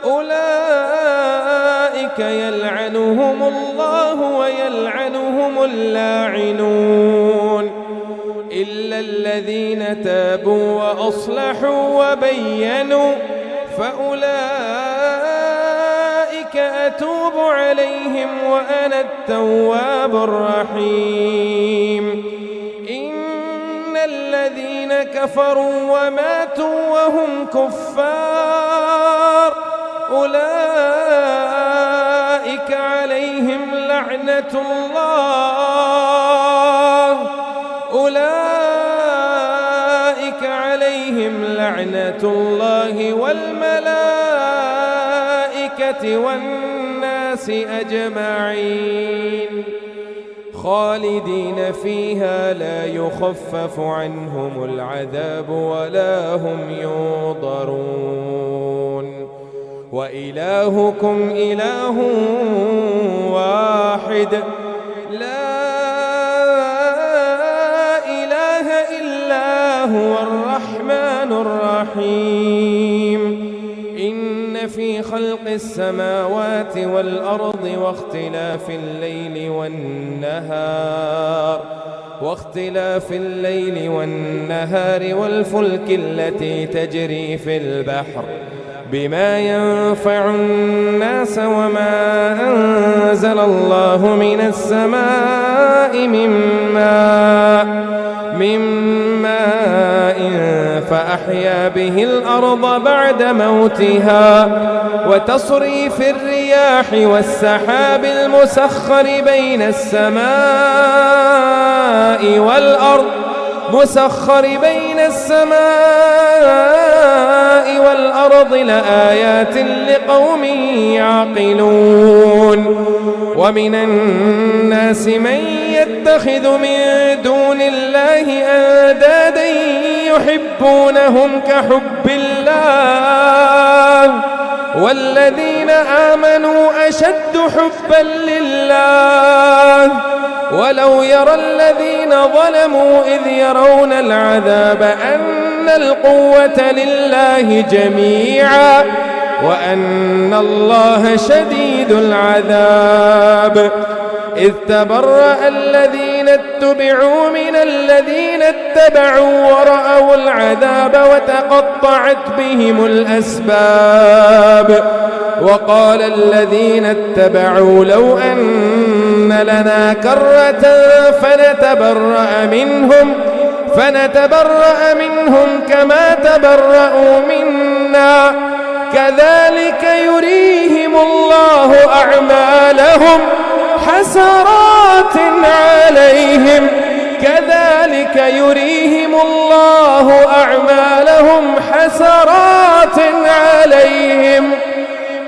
أولئك يلعنهم الله ويلعنهم اللاعنون إلا الذين تابوا وأصلحوا وبينوا فأولئك أتوب عليهم وأنا التواب الرحيم إن الذين كفروا وماتوا وهم كفار أولئك عليهم لعنة الله والملائكة والناس أجمعين خالدين فيها لا يخفف عنهم العذاب ولا هم ينظرون وإلهكم إله واحد لا إله إلا هو الرحمن الرحيم إن في خلق السماوات والأرض واختلاف الليل والنهار والفلك التي تجري في البحر بما ينفع الناس وما أنزل الله من السماء من ماء فأحيا به الأرض بعد موتها وتصريف الرياح والسحاب المسخر بين السماء والأرض لآيات لقوم يعقلون ومن الناس من يتخذ من دون الله أندادا يحبونهم كحب الله والذين آمنوا أشد حبا لله ولو يرى الذين ظلموا إذ يرون العذاب أن القوة لله جميعا وأن الله شديد العذاب إذ تبرأ الذين اتبعوا من الذين اتبعوا ورأوا العذاب وتقطعت بهم الأسباب وقال الذين اتبعوا لو أن لنا كرة فنتبرأ منهم كما تبرأوا منا كذلك يريهم الله أعمالهم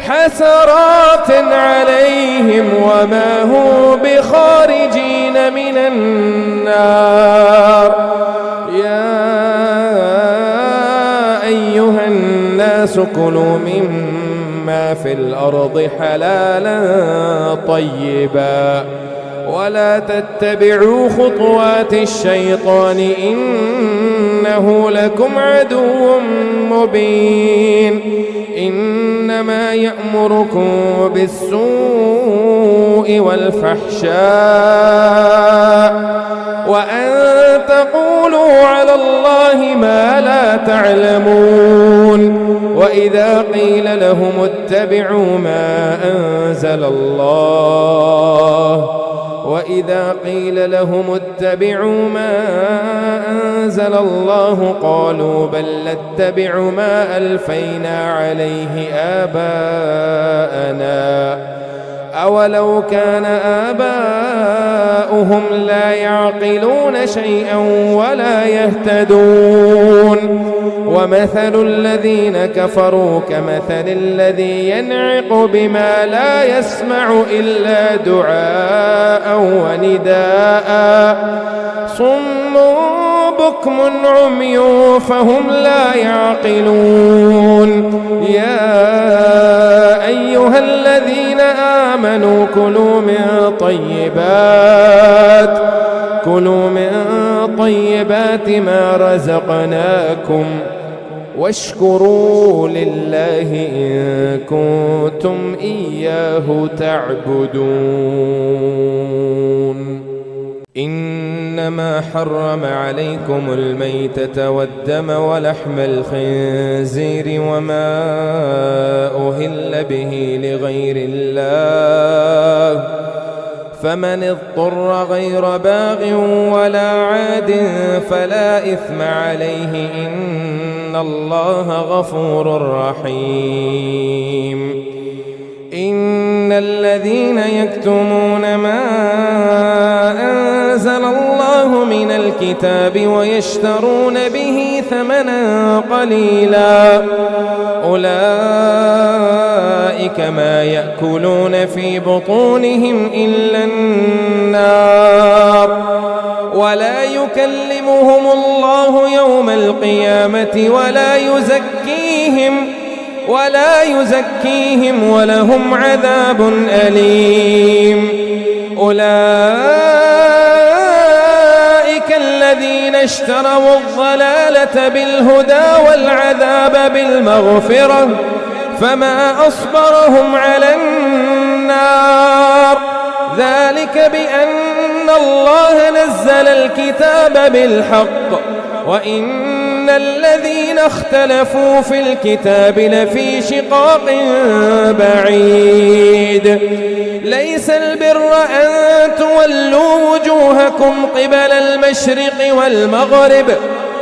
حسرات عليهم وما هم بخارجين من النار يا أيها الناس كلوا مما في الأرض حلالا طيبا ولا تتبعوا خطوات الشيطان إنه لكم عدو مبين إنما يأمركم بالسوء والفحشاء وأن تقولوا على الله ما لا تعلمون وإذا قيل لهم اتبعوا ما أنزل الله قالوا بل نتبع ما ألفينا عليه آباءنا أولو كان آباؤهم لا يعقلون شيئا ولا يهتدون ومثل الذين كفروا كمثل الذي ينعق بما لا يسمع إلا دعاء ونداء صم بكم عمي فهم لا يعقلون يا أيها الذين آمنوا كلوا من طيبات ما رزقناكم واشكروا لله إن كنتم إياه تعبدون إنما حرم عليكم الميتة والدم ولحم الخنزير وما أهل به لغير الله فمن اضطر غير باغ ولا عاد فلا إثم عليه إن الله غفور رحيم إن الذين يكتمون ما أنزل الله من الكتاب ويشترون به ثمنا قليلا أولئك ما يأكلون في بطونهم إلا النار ولا يكلمهم الله يوم القيامة ولا يزكيهم ولهم عذاب أليم أولئك الذين اشتروا الضلالة بالهدى والعذاب بالمغفرة فما أصبرهم على النار ذلك بأن الله نزل الكتاب بالحق وإن إن الذين اختلفوا في الكتاب لفي شقاق بعيد ليس البر أن تولوا وجوهكم قبل المشرق والمغرب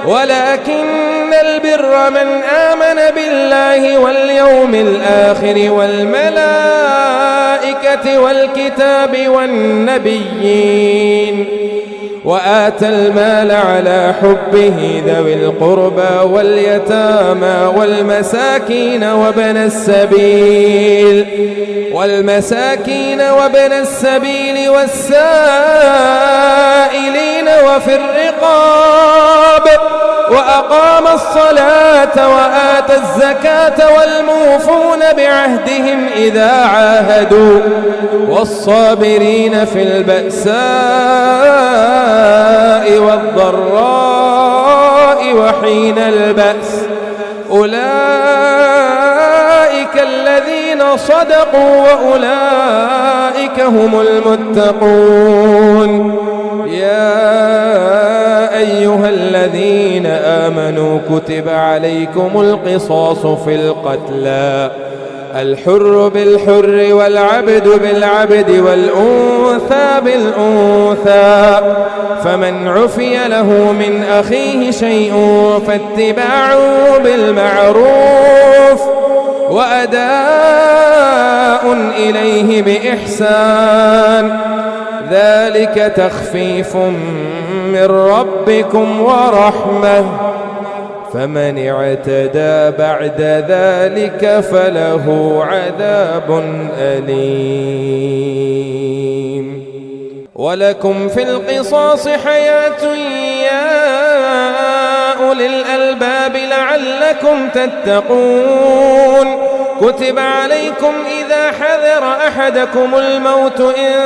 ولكن البر من آمن بالله واليوم الآخر والملائكة والكتاب والنبيين وآتى المال على حبه ذوي القربى واليتامى والمساكين وابن السبيل والسائلين وفي الرقاب وأقام الصلاة وآتى الزكاة والموفون بعهدهم إذا عاهدوا والصابرين في البأساء والضراء وحين البأس أولئك الذين صدقوا وأولئك هم المتقون يا أيها الذين آمنوا كتب عليكم القصاص في القتلى الحر بالحر والعبد بالعبد والأنثى بالأنثى فمن عفي له من أخيه شيء فاتباع بالمعروف وأداء إليه بإحسان ذلك تخفيف من ربكم ورحمة فمن اعتدى بعد ذلك فله عذاب أليم ولكم في القصاص حياة يا أولي الألباب لعلكم تتقون كتب عليكم إذا حذر أحدكم الموت إن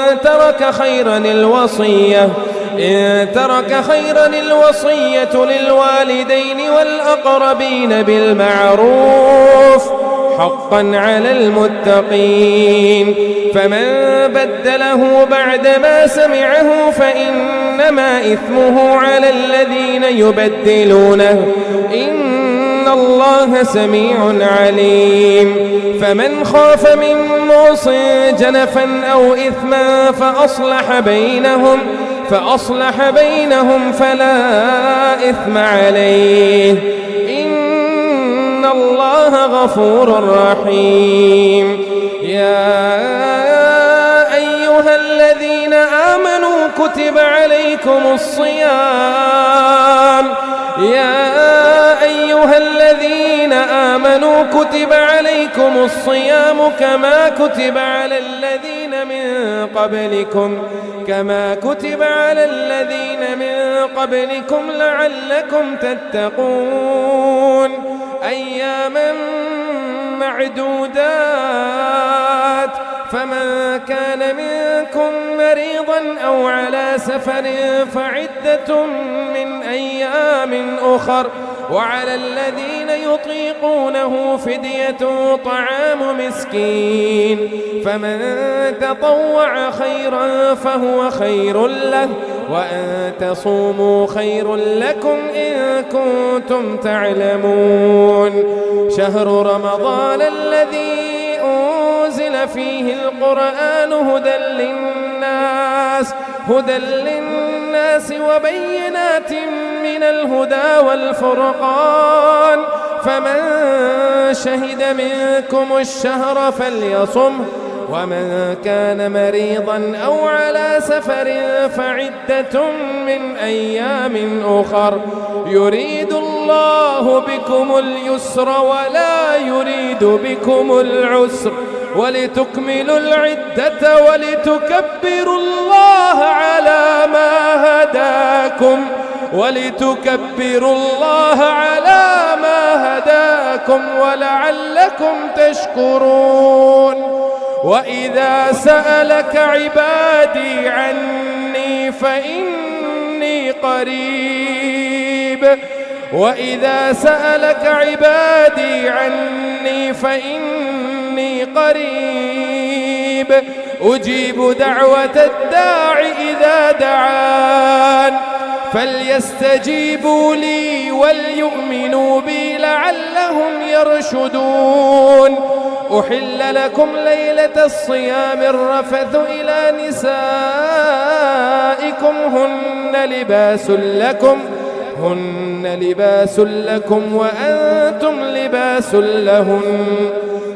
ترك خيرا الوصية للوالدين والأقربين بالمعروف حقا على المتقين فمن بدله بعدما سمعه فإنما إثمه على الذين يبدلونه إن الله سميع عليم فمن خاف من موص جنفا أو إثما فأصلح بينهم فلا إثم عليه إن الله غفور رحيم يا أيها الذين آمنوا كتب عليكم الصيام كما كتب على الذين من قبلكم لعلكم تتقون أياما معدودات فمن كان منكم مريضا أو على سفر فعدة من أيام أخر وعلى الذين يطيقونه فدية طعام مسكين فمن تطوع خيرا فهو خير له وأن تصوموا خير لكم إن كنتم تعلمون شهر رمضان الذي أنزل فيه القرآن هدى للناس وبينات من الهدى والفرقان فمن شهد منكم الشهر فليصمه ومن كان مريضا أو على سفر فعدة من أيام أخر يريد الله بكم اليسر ولا يريد بكم العسر ولتكملوا العدة ولتكبروا الله على ما هداكم ولعلكم تشكرون وإذا سألك عبادي عني فإني قريب أجيب دعوة الداع إذا دعان فليستجيبوا لي وليؤمنوا بي لعلهم يرشدون. أحل لكم ليلة الصيام الرفث إلى نسائكم هن لباس لكم وأنتم لباس لهن.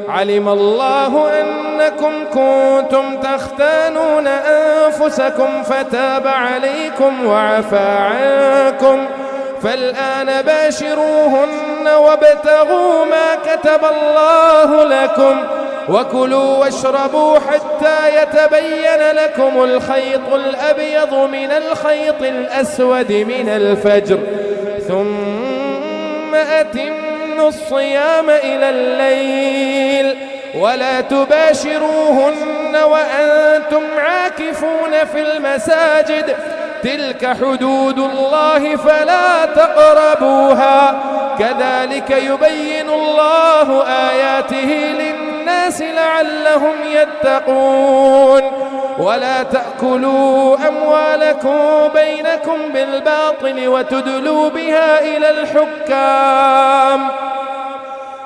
علم الله أنكم كنتم تختانون أنفسكم فتاب عليكم وعفى عنكم، فالآن باشروهن وابتغوا ما كتب الله لكم، وكلوا واشربوا حتى يتبين لكم الخيط الأبيض من الخيط الأسود من الفجر، ثم أتموا الصيام إلى الليل ولا تباشروهن وأنتم عاكفون في المساجد، تلك حدود الله فلا تقربوها، كذلك يبين الله آياته للناس لعلهم يتقون. ولا تأكلوا أموالكم بينكم بالباطل وتدلوا بها إلى الحكام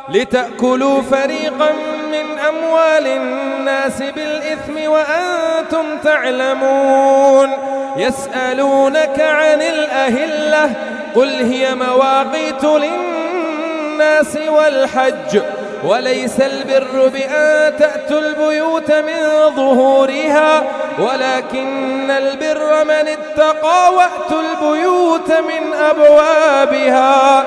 لتأكلوا فريقا من أموال الناس بالإثم وأنتم تعلمون. يسألونك عن الأهلة قل هي مواقيت للناس والحج، وليس البر بأن تأتوا البيوت من ظهورها ولكن البر من اتقى وأتوا البيوت من أبوابها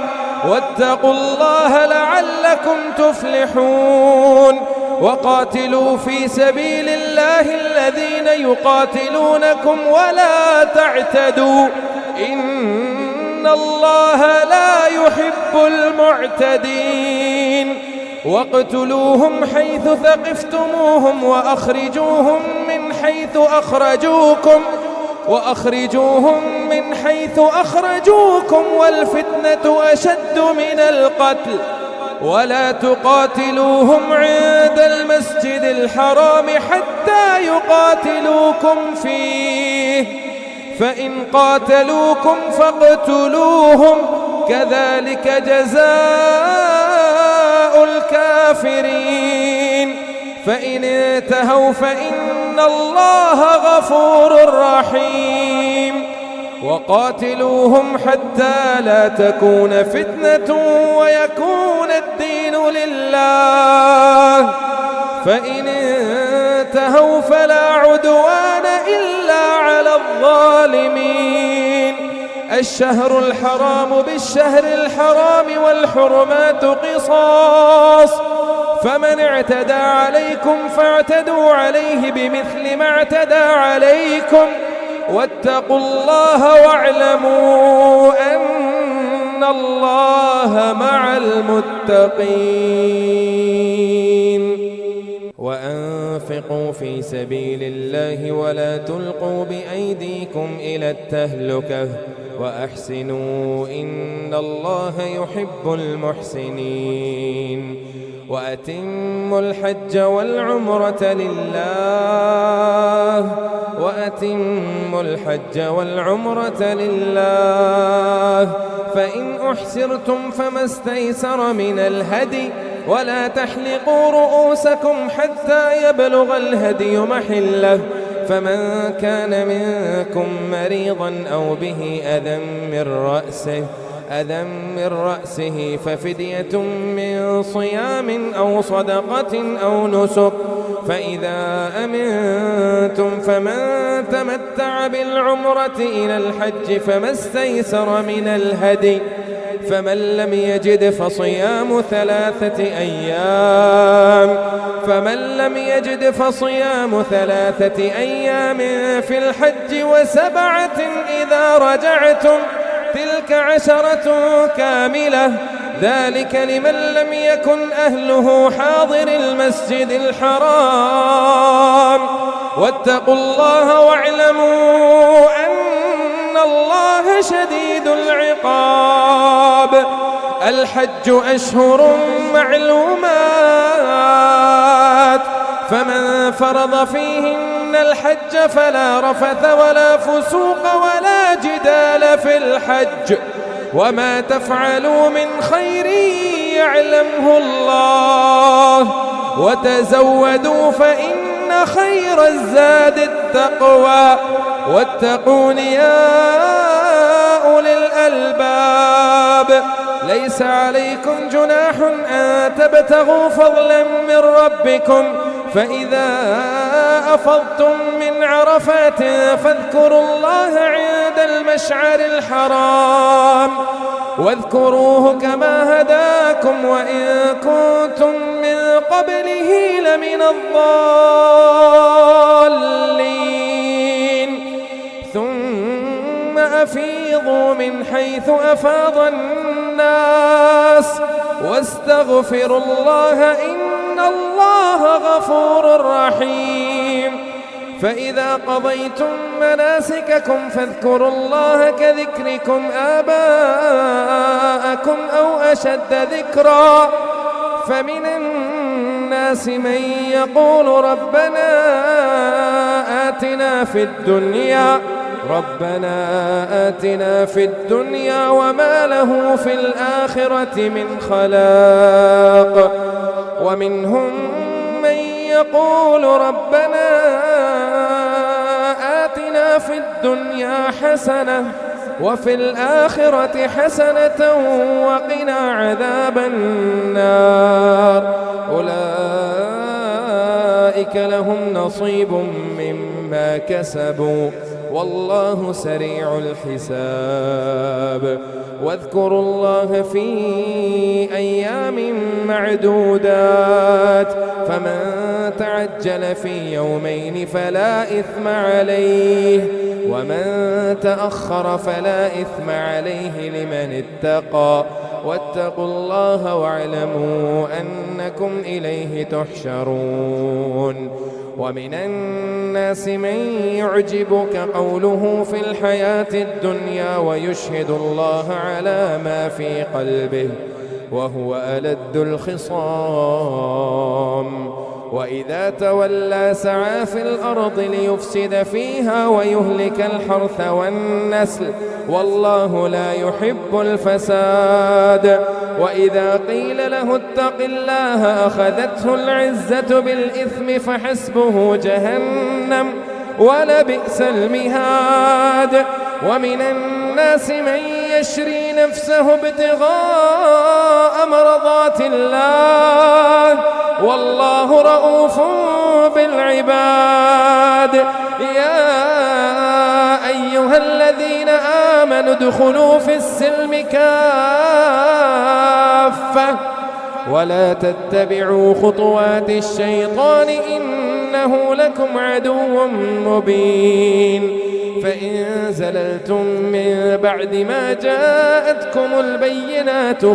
واتقوا الله لعلكم تفلحون. وقاتلوا في سبيل الله الذين يقاتلونكم ولا تعتدوا إن الله لا يحب المعتدين. واقتلوهم حيث ثقفتموهم وأخرجوهم من حيث أخرجوكم والفتنة أشد من القتل. ولا تقاتلوهم عند المسجد الحرام حتى يقاتلوكم فيه، فإن قاتلوكم فاقتلوهم كذلك جزاء الكافرين. فإن انتهوا فإن الله غفور رحيم. وقاتلوهم حتى لا تكون فتنة ويكون الدين لله، فإن انتهوا فلا عدوان إلا على الظالمين. الشهر الحرام بالشهر الحرام والحرمات قصاص، فمن اعتدى عليكم فاعتدوا عليه بمثل ما اعتدى عليكم، واتقوا الله واعلموا أن الله مع المتقين. وأنفقوا في سبيل الله ولا تلقوا بأيديكم إلى التهلكة وأحسنوا إن الله يحب المحسنين. وأتموا الحج والعمرة لله فإن أحسرتم فما استيسر من الهدي ولا تحلقوا رؤوسكم حتى يبلغ الهدي محله، فمن كان منكم مريضا أو به أذى من رأسه ففدية من صيام أو صدقة أو نسك، فإذا أمنتم فمن تمتع بالعمرة إلى الحج فما استيسر من الهدي، فمن لم يجد فصيام 3 أيام في الحج و7 إذا رجعتم، تلك 10 كاملة، ذلك لمن لم يكن أهله حاضر المسجد الحرام. واتقوا الله واعلموا أن الله شديد العقاب. الحج أشهر معلومات، فمن فرض فيهن الحج فلا رفث ولا فسوق ولا جدال في الحج وما تفعلوا من خير يعلمه الله وتزودوا فإن خير الزاد التقوى واتقون يا أولي الألباب. ليس عليكم جناح أن تبتغوا فضلا من ربكم فإذا أفضتم من عرفات فاذكروا الله عند المشعر الحرام واذكروه كما هداكم وإن كنتم من قبله لمن الضالين. ثم أفيضوا من حيث أفاض الناس واستغفروا الله إن الله غفور رحيم. فإذا قضيتم مناسككم فاذكروا الله كذكركم آباءكم أو أشد ذكرا. فمن الناس من يقول ربنا آتنا في الدنيا وما له في الآخرة من خلاق. ومنهم من يقول ربنا آتنا في الدنيا حسنة وفي الآخرة حسنة وقنا عذاب النار. أولئك لهم نصيب مما كسبوا والله سريع الحساب. واذكروا الله في أيام معدودات فمن تعجل في يومين فلا إثم عليه ومن تأخر فلا إثم عليه لمن اتقى واتقوا الله واعلموا أنكم إليه تحشرون. ومن الناس من يعجبك قوله في الحياة الدنيا ويشهد الله على ما في قلبه وهو ألد الخصام. وإذا تولى سعى في الأرض ليفسد فيها ويهلك الحرث والنسل والله لا يحب الفساد. وإذا قيل له اتق الله أخذته العزة بالإثم فحسبه جهنم ولبئس المهاد. ومن الناس من يشري نفسه ابتغاء مرضات الله والله رؤوف بالعباد. يا أيها الذين آمنوا ادخلوا في السلم كافة ولا تتبعوا خطوات الشيطان إنه لكم عدو مبين. فإن زللتم من بعد ما جاءتكم البينات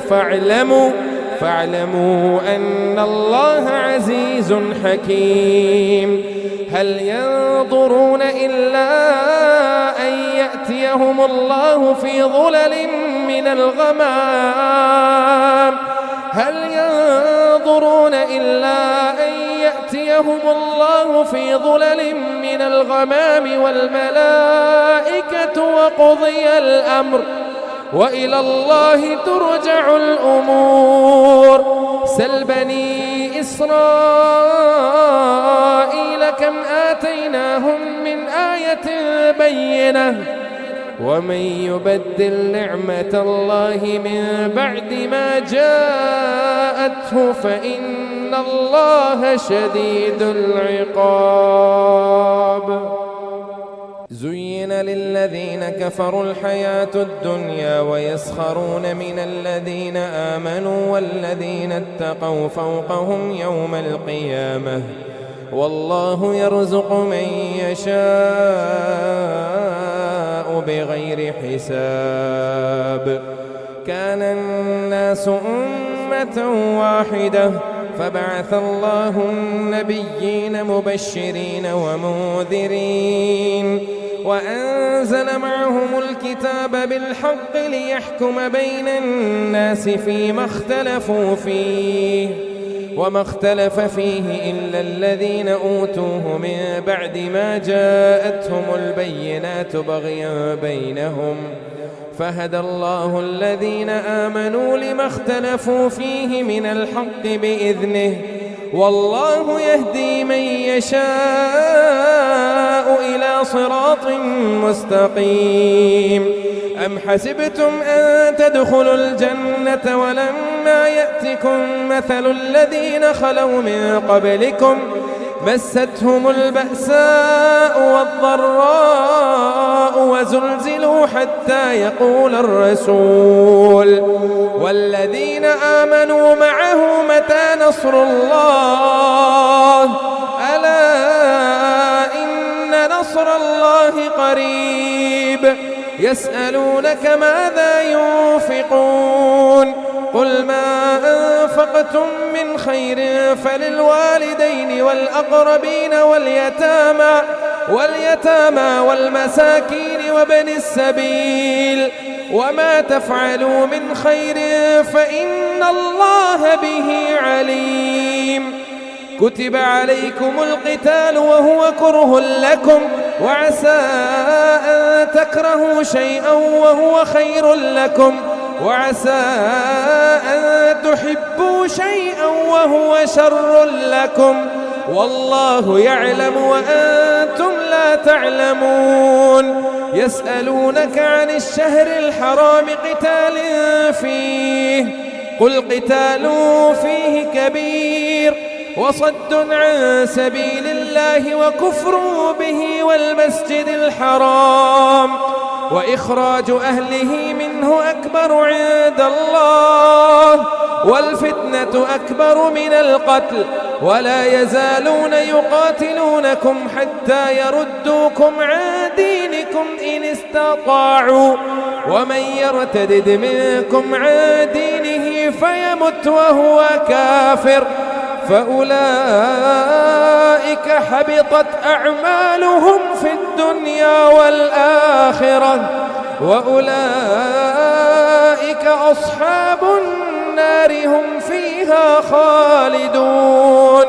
فاعلموا أن الله عزيز حكيم. هل ينظرون إلا أن يأتيهم الله في ظلل من الغمام والملائكة وقضي الأمر وإلى الله ترجع الأمور. سل بني إسرائيل كم آتيناهم من آية بينة ومن يبدل نعمة الله من بعد ما جاءته فإن الله شديد العقاب. زين للذين كفروا الحياة الدنيا ويسخرون من الذين آمنوا والذين اتقوا فوقهم يوم القيامة والله يرزق من يشاء بغير حساب. كان الناس أمة واحدة فبعث الله النبيين مبشرين ومنذرين وأنزل معهم الكتاب بالحق ليحكم بين الناس فيما اختلفوا فيه وما اختلف فيه إلا الذين أوتوه من بعد ما جاءتهم البينات بغيا بينهم فهدى الله الذين آمنوا لما اختلفوا فيه من الحق بإذنه والله يهدي من يشاء إلى صراط مستقيم. أم حسبتم أن تدخلوا الجنة ولما يأتكم مثل الذين خلوا من قبلكم مستهم البأساء والضراء وزلزلوا حتى يقول الرسول والذين آمنوا معه متى نصر الله ألا إن نصر الله قريب. يسألونك ماذا ينفقون قل ما أنفقتم من خير فللوالدين والأقربين واليتامى والمساكين وابن السبيل وما تفعلوا من خير فإن الله به عليم. كتب عليكم القتال وهو كره لكم وعسى أن تكرهوا شيئا وهو خير لكم وعسى أن تحبوا شيئا وهو شر لكم والله يعلم وأنتم لا تعلمون. يسألونك عن الشهر الحرام قتال فيه قل قتال فيه كبير وصد عن سبيل الله وكفر به والمسجد الحرام وإخراج أهله منه أكبر عند الله والفتنة أكبر من القتل ولا يزالون يقاتلونكم حتى يردوكم عن دينكم إن استطاعوا ومن يرتدد منكم عن دينه فيمت وهو كافر فأولئك حبطت أعمالهم في الدنيا والآخرة وأولئك أصحاب النار هم فيها خالدون.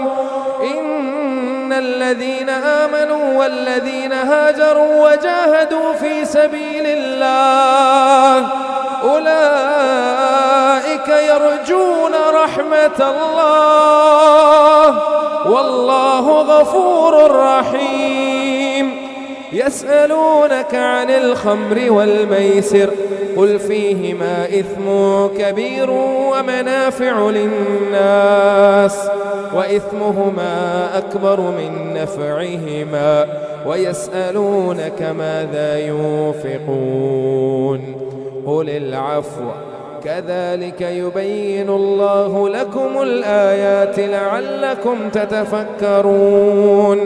إن الذين آمنوا والذين هاجروا وجاهدوا في سبيل الله أولئك يرجون رحمة الله والله غفور رحيم. يسألونك عن الخمر والميسر قل فيهما إثم كبير ومنافع للناس وإثمهما أكبر من نفعهما ويسألونك ماذا ينفقون قل العفو كذلك يبين الله لكم الآيات لعلكم تتفكرون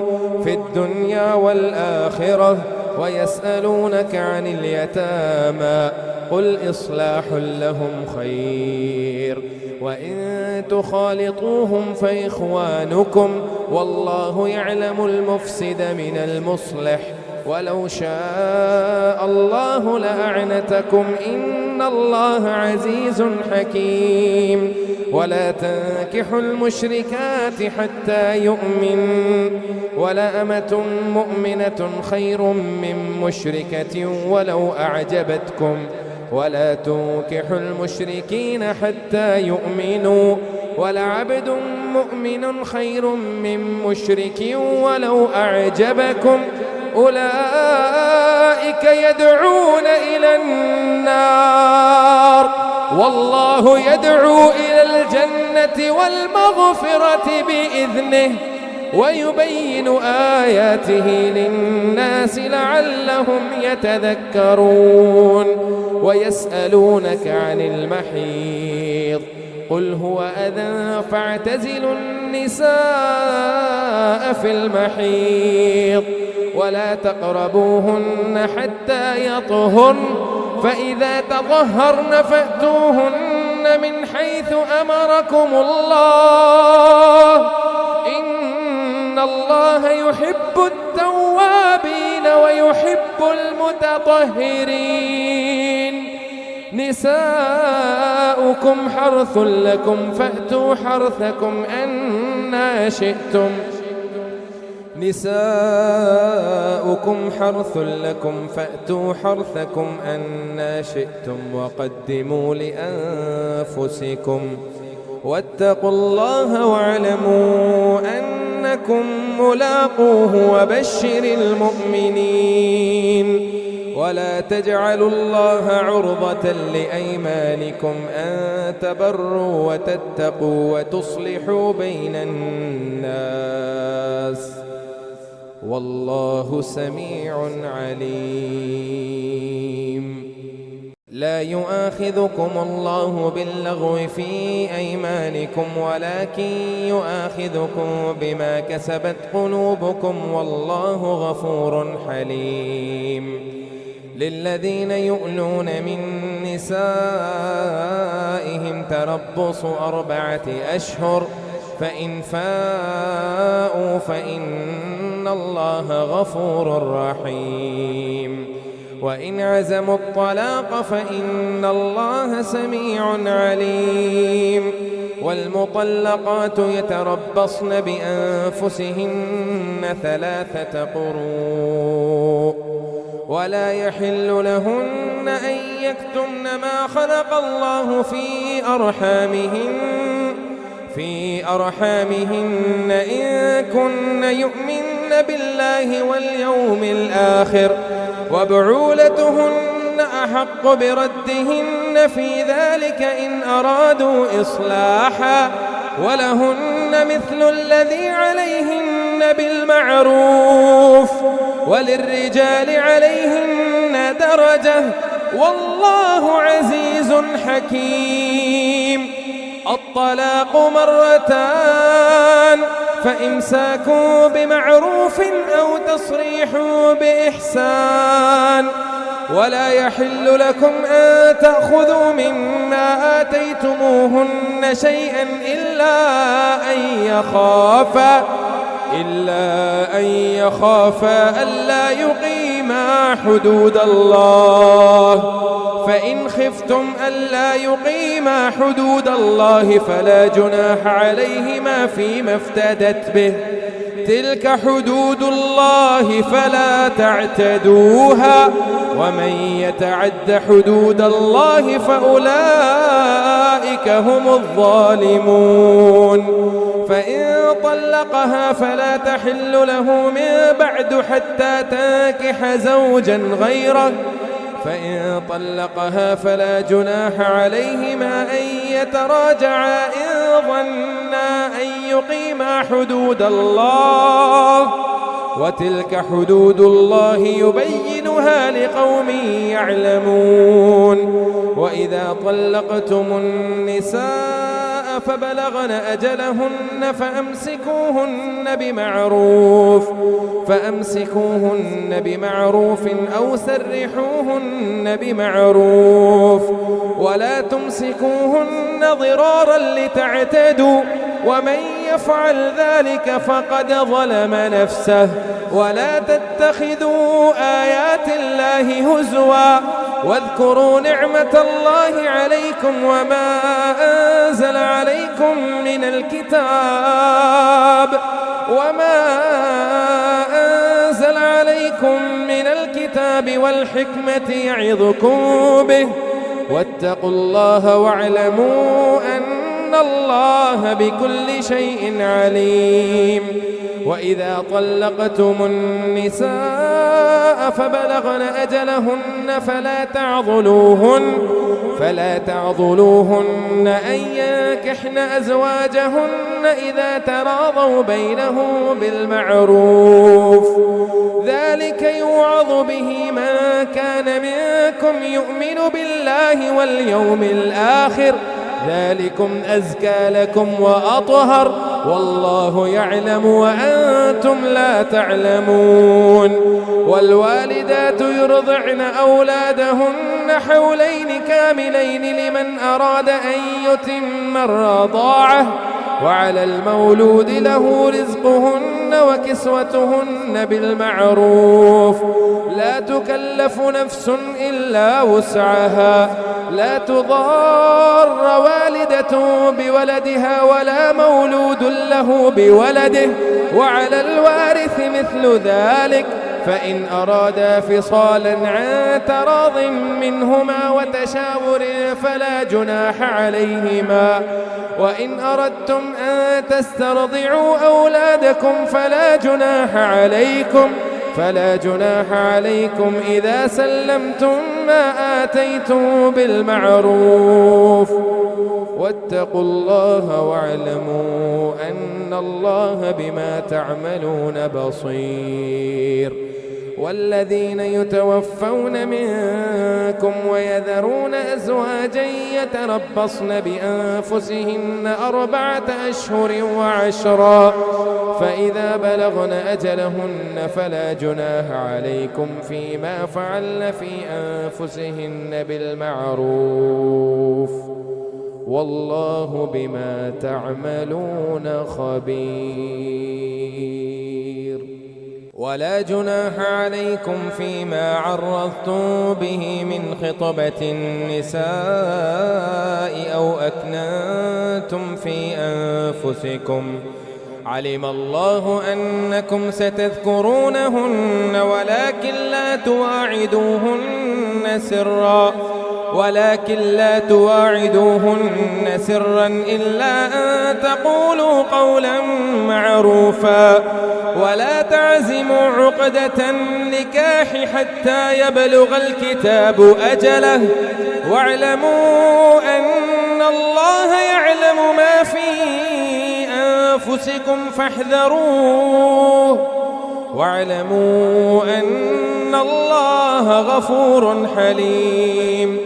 في الدنيا والآخرة. ويسألونك عن اليتامى قل إصلاح لهم خير وإن تخالطوهم فإخوانكم والله يعلم المفسد من المصلح ولو شاء الله لأعنتكم إن الله عزيز حكيم. ولا تنكحوا المشركات حتى يؤمن ولأمة مؤمنة خير من مشركة ولو أعجبتكم ولا تنكحوا المشركين حتى يؤمنوا ولعبد مؤمن خير من مشرك ولو أعجبكم أولئك يدعون إلى النار والله يدعو إلى الجنة والمغفرة بإذنه ويبين آياته للناس لعلهم يتذكرون. ويسألونك عن المحيض قل هو أذى فاعتزلوا النساء في المحيض ولا تقربوهن حتى يطهرن فإذا تطهرن فأتوهن من حيث أمركم الله إن الله يحب التوابين ويحب المتطهرين. نساؤكم حرث لكم فأتوا حرثكم أنى شئتم نساؤكم حرث لكم فأتوا حرثكم أنى شئتم وقدموا لأنفسكم واتقوا الله واعلموا أنكم ملاقوه وبشر المؤمنين ولا تجعلوا الله عرضة لأيمانكم أن تبروا وتتقوا وتصلحوا بين الناس والله سميع عليم. لا يؤاخذكم الله باللغو في أيمانكم ولكن يؤاخذكم بما كسبت قلوبكم والله غفور حليم. للذين يؤلون من نسائهم تربص 4 أشهر فإن فاءوا فإن الله غفور رحيم. وإن عزموا الطلاق فإن الله سميع عليم. والمطلقات يتربصن بأنفسهن 3 قروء ولا يحل لهن أن يكتمن ما خلق الله في أرحامهن إن كن يؤمن بالله واليوم الآخر وبعولتهن أحق بردهن في ذلك إن أرادوا إصلاحا ولهن مثل الذي عليهن بالمعروف وللرجال عليهن درجة والله عزيز حكيم. الطلاق 2 فإمساك بمعروف أو تصريح بإحسان ولا يحل لكم أن تأخذوا مما آتيتموهن شيئا إلا أن يخافا ألا يقيما حدود الله فإن خفتم ألا يقيما حدود الله فلا جناح عليهما فيما افتدت به تلك حدود الله فلا تعتدوها ومن يتعد حدود الله فأولئك هم الظالمون. فإن طلقها فلا تحل له من بعد حتى تنكح زوجا غيره فإن طلقها فلا جناح عليهما أن يتراجعا إن ظنا أن يقيما حدود الله وتلك حدود الله يبينها لقوم يعلمون. وإذا طلقتم النساء فبلغن أجلهن فأمسكوهن بمعروف أو سرحوهن بمعروف ولا تمسكوهن ضرارا لتعتدوا ومن يفعل ذلك فقد ظلم نفسه. ولا تتخذوا آيات الله هزوا واذكروا نعمة الله عليكم وما أنزل عليكم من الكتاب والحكمة يعظكم به واتقوا الله واعلموا أن الله بكل شيء عليم. وإذا طلقتم النساء فبلغن أجلهن فلا تعضلوهن أن ينكحن أزواجهن إذا تراضوا بينهم بالمعروف ذلك يوعظ به من كان منكم يؤمن بالله واليوم الآخر ذلكم أزكى لكم وأطهر والله يعلم وأنتم لا تعلمون. والوالدات يرضعن أولادهن حولين كاملين لمن أراد أن يتم الرضاعة وعلى المولود له رزقهن وكسوتهن بالمعروف لا تكلف نفس إلا وسعها لا تضار والدة بولدها ولا مولود له بولده وعلى الوارث مثل ذلك فإن أرادا فصالا عن تراض منهما وتشاور فلا جناح عليهما وإن أردتم أن تسترضعوا أولادكم فلا جناح عليكم إذا سلمتم ما آتيتم بالمعروف واتقوا الله واعلموا أن الله بما تعملون بصير والذين يتوفون منكم ويذرون أزواجا يتربصن بأنفسهن 4 أشهر و10 فإذا بلغن أجلهن فلا جناح عليكم فيما فعلن في أنفسهن بالمعروف والله بما تعملون خبير ولا جناح عليكم فيما عرضتم به من خطبة النساء أو أكننتم في أنفسكم علم الله أنكم ستذكرونهن ولكن لا تواعدوهن سرا إلا أن تقولوا قولا معروفا ولا تعزموا عقدة النكاح حتى يبلغ الكتاب أجله واعلموا أن الله يعلم ما في أنفسكم فاحذروه واعلموا أن الله غفور حليم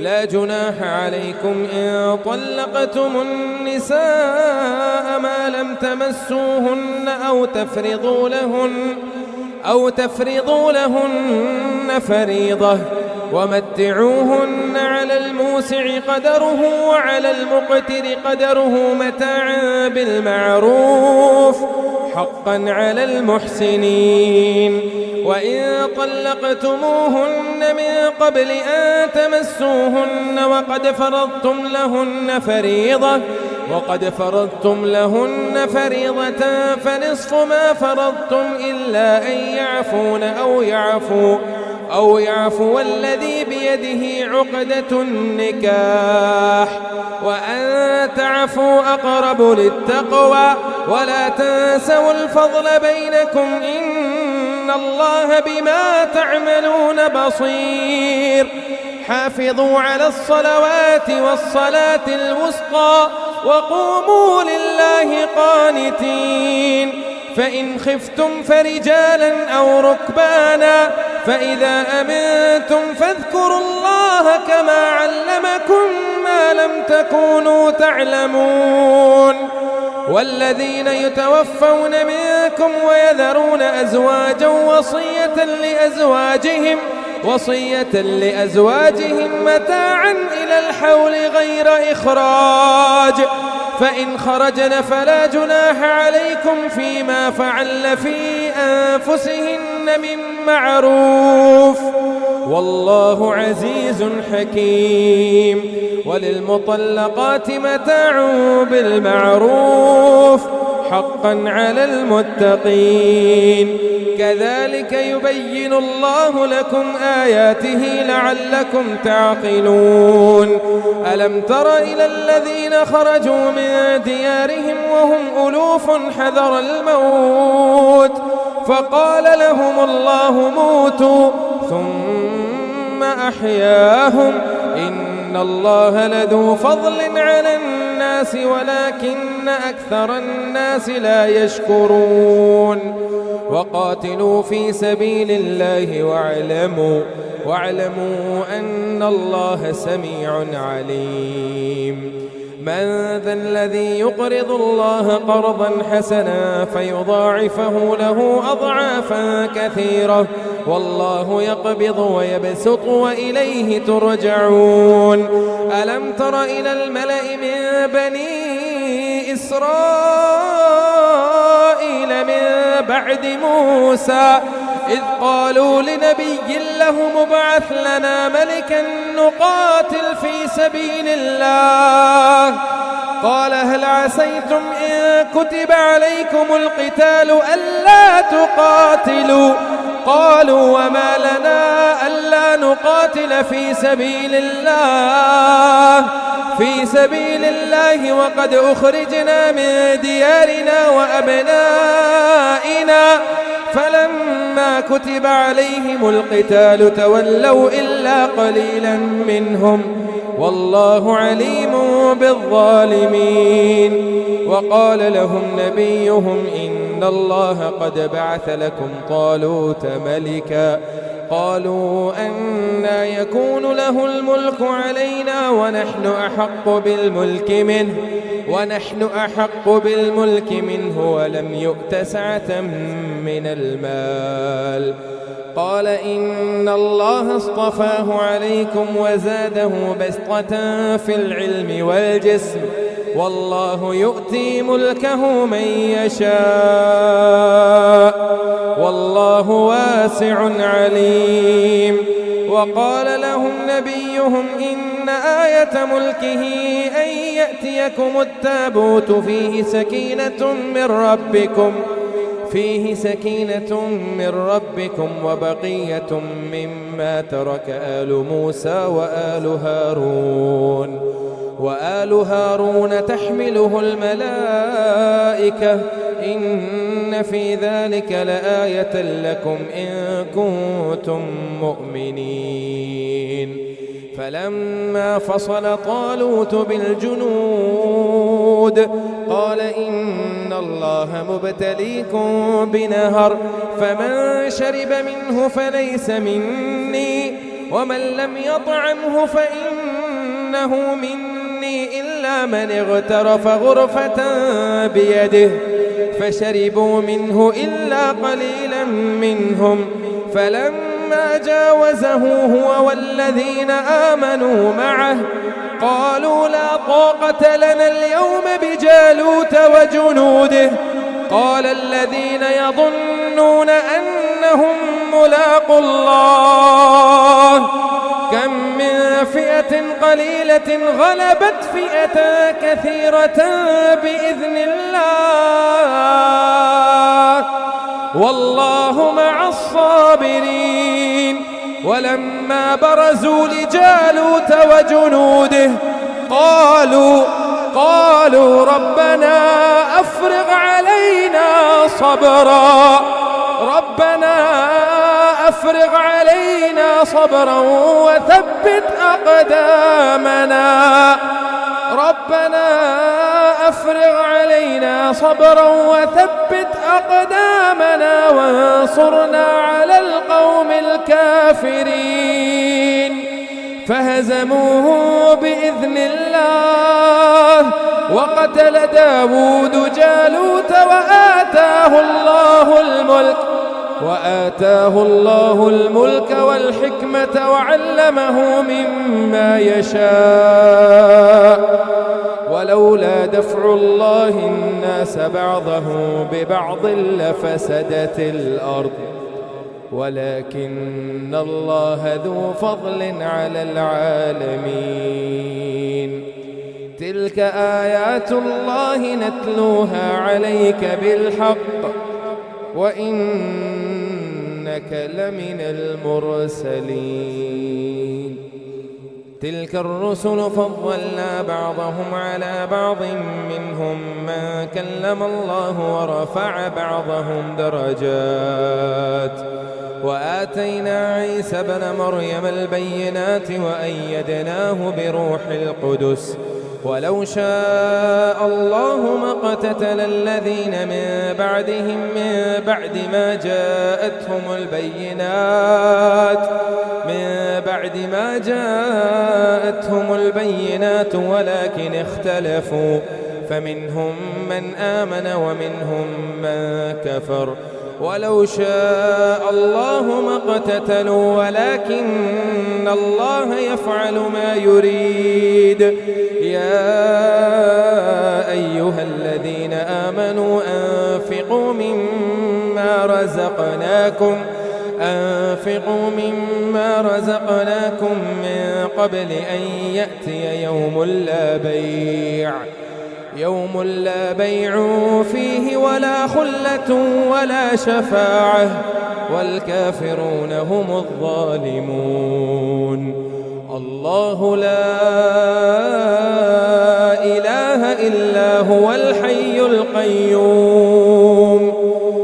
لا جناح عليكم إن طلقتم النساء ما لم تمسوهن أو تفرضوا لهن فريضة ومتعوهن على الموسع قدره وعلى المقتر قدره متاعا بالمعروف حقا على المحسنين وإن طلقتموهن من قبل أن تمسوهن وقد فرضتم لهن فريضة فنصف ما فرضتم إلا أن يعفون أو يعفو الذي بيده عقدة النكاح وأن تعفوا أقرب للتقوى ولا تنسوا الفضل بينكم إن الله بما تعملون بصير حافظوا على الصلوات والصلاة الوسطى وقوموا لله قانتين فإن خفتم فرجالا أو ركبانا فإذا أمنتم فاذكروا الله كما علمكم ما لم تكونوا تعلمون والذين يتوفون منكم ويذرون أزواجا وصية لأزواجهم متاعا إلى الحول غير إخراج فإن خرجن فلا جناح عليكم فيما فعلن في أنفسهن من معروف والله عزيز حكيم وللمطلقات متاع بالمعروف حقا على المتقين كذلك يبين الله لكم آياته لعلكم تعقلون ألم تر إلى الذين خرجوا من ديارهم وهم ألوف حذر الموت فقال لهم الله موتوا ثم أحياهم إن الله لذو فضل على الناس ولكن أكثر الناس لا يشكرون وقاتلوا في سبيل الله واعلموا أن الله سميع عليم من ذا الذي يقرض الله قرضا حسنا فيضاعفه له أضعافا كثيرة والله يقبض ويبسط وإليه ترجعون ألم تر إلى الملأ من بني إسرائيل من بعد موسى إذ قالوا لنبي لهم ابعث لنا ملكا نقاتل في سبيل الله قال هل عسيتم إن كتب عليكم القتال ألا تقاتلوا قالوا وما لنا ألا نقاتل في سبيل الله وقد أخرجنا من ديارنا وأبنائنا فلما كتب عليهم القتال تولوا إلا قليلا منهم والله عليم بالظالمين وقال لهم نبيهم إن الله قد بعث لكم طالوت ملكا قالوا أنى يكون له الملك علينا ونحن أحق بالملك منه ولم يؤت سعة من المال قال إن الله اصطفاه عليكم وزاده بسطة في العلم والجسم والله يؤتي ملكه من يشاء والله واسع عليم وقال لهم نبيهم إن آية ملكه أن يأتيكم التابوت فيه سكينة من ربكم وبقية مما ترك آل موسى وآل هارون تحمله الملائكة إن في ذلك لآية لكم إن كنتم مؤمنين فلما فصل طالوت بالجنود قال إن الله مبتليكم بنهر فمن شرب منه فليس مني ومن لم يطعمه فإنه مني إلا من اغترف غرفة بيده فشربوا منه إلا قليلا منهم فلما جاوزه هو والذين آمنوا معه قالوا لا طاقة لنا اليوم بجالوت وجنوده قال الذين يظنون أنهم ملاقوا الله كم من فئة قليلة غلبت فئة كثيرة بإذن الله والله مع الصابرين ولما برزوا لجالوت وجنوده قالوا ربنا أفرغ علينا صبرا وثبت أقدامنا وانصرنا على القوم الكافرين فهزموه بإذن الله وقتل داود جالوت وآتاه الله الملك والحكمة وعلمه مما يشاء ولولا دفع الله الناس بعضهم ببعض لفسدت الأرض ولكن الله ذو فضل على العالمين تلك آيات الله نتلوها عليك بالحق وإنك لمن المرسلين تلك الرسل فضلنا بعضهم على بعض منهم من كلم الله ورفع بعضهم درجات وآتينا عيسى ابن مريم البينات وأيدناه بروح القدس ولو شاء الله ما اقتتل الذين من بعدهم من بعد ما جاءتهم البينات ولكن اختلفوا فمنهم من آمن ومنهم من كفر ولو شاء الله ما اقتتلوا ولكن الله يفعل ما يريد يا أيها الذين آمنوا أنفقوا مما أنفقوا مما رزقناكم من قبل أن يأتي يوم لا بيع فيه ولا خلة ولا شفاعة والكافرون هم الظالمون. الله لا إله إلا هو الحي القيوم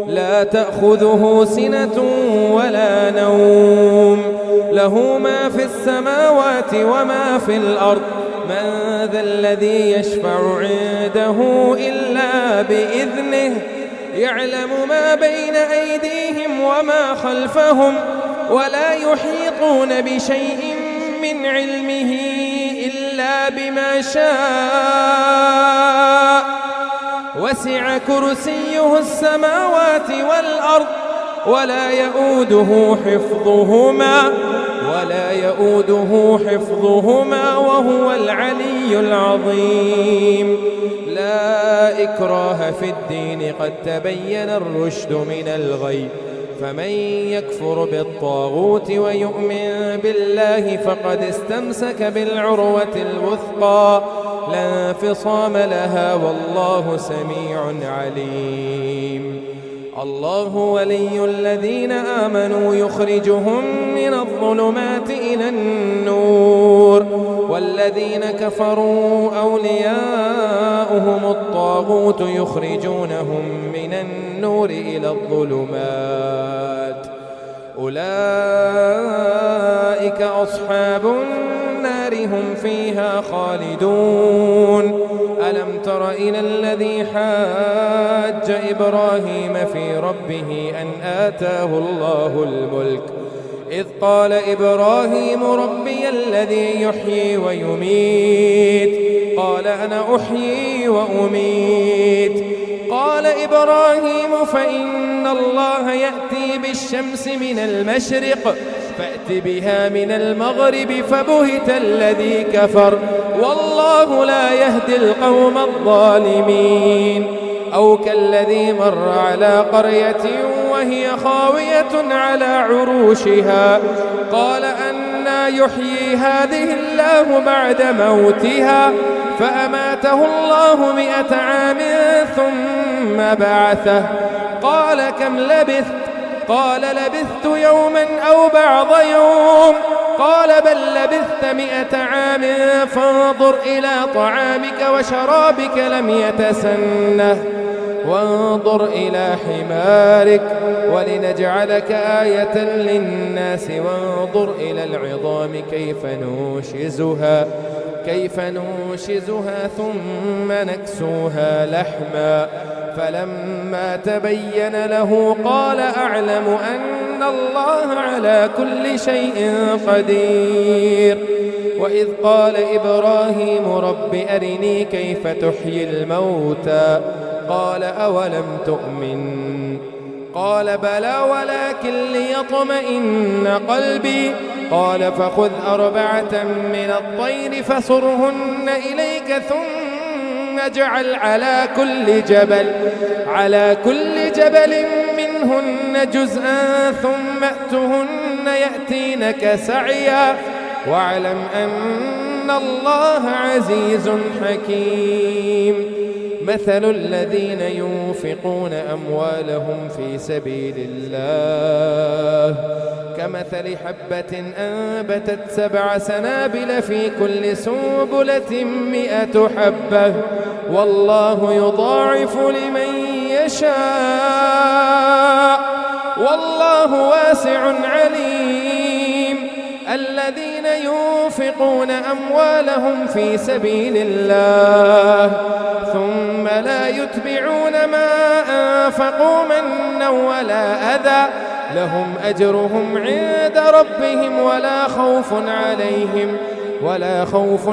لا تأخذه سنة ولا نوم له ما في السماوات وما في الأرض من ذا الذي يشفع عنده إلا بإذنه يعلم ما بين أيديهم وما خلفهم ولا يحيطون بشيء من علمه إلا بما شاء وسع كرسيه السماوات والأرض ولا يؤوده حفظهما وهو العلي العظيم. لا إكراه في الدين قد تبين الرشد من الغي فمن يكفر بالطاغوت ويؤمن بالله فقد استمسك بالعروة الوثقى لا انفصام لها والله سميع عليم. الله ولي الذين آمنوا يخرجهم من الظلمات إلى النور والذين كفروا أولياؤهم الطاغوت يخرجونهم من النور إلى الظلمات أولئك أصحاب النار هم فيها خالدون. ألم تر إلى الذي حاج إبراهيم في ربه أن آتاه الله الملك إذ قال إبراهيم ربي الذي يحيي ويميت قال أنا أحيي وأميت قال إبراهيم فإن الله يأتي بالشمس من المشرق فأت بها من المغرب فبهت الذي كفر والله لا يهدي القوم الظالمين. أو كالذي مر على قرية وهي خاوية على عروشها قال أنى يحيي هذه الله بعد موتها فأماته الله 100 عام ثم بعثه قال كم لبثت قال لبثت يوما أو بعض يوم قال بل لبثت 100 عام فانظر إلى طعامك وشرابك لم يتسنه وانظر إلى حمارك ولنجعلك آية للناس وانظر إلى العظام كيف ننشزها ثم نكسوها لحما فلما تبين له قال أعلم أن الله على كل شيء قدير. وإذ قال إبراهيم رب أرني كيف تحيي الموتى قال أولم تؤمن قال بلى ولكن ليطمئن قلبي قال فخذ 4 من الطير فصرهن إليك ثم اجعل على كل جبل منهن جزءا ثم ائتهن يأتينك سعيا واعلم أن الله عزيز حكيم. مثل الذين ينفقون أموالهم في سبيل الله كمثل حبة أنبتت 7 سنابل في كل سنبلة 100 حبة والله يضاعف لمن يشاء والله واسع عليم. الذين ينفقون أموالهم في سبيل الله ثم لا يتبعون ما أنفقوا منا ولا أذى لهم أجرهم عند ربهم ولا خوف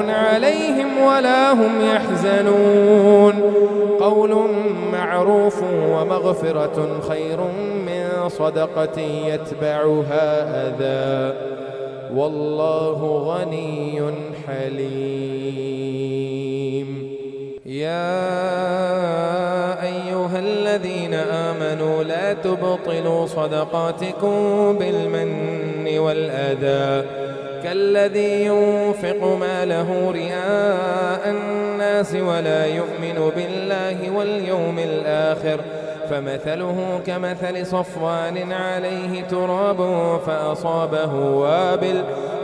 عليهم ولا هم يحزنون. قول معروف ومغفرة خير من صدقة يتبعها أذى والله غني حليم. يا أيها الذين آمنوا لا ولا تبطلوا صدقاتكم بالمن والأذى كالذي ينفق ماله رئاء الناس ولا يؤمن بالله واليوم الآخر فمثله كمثل صفوان عليه تراب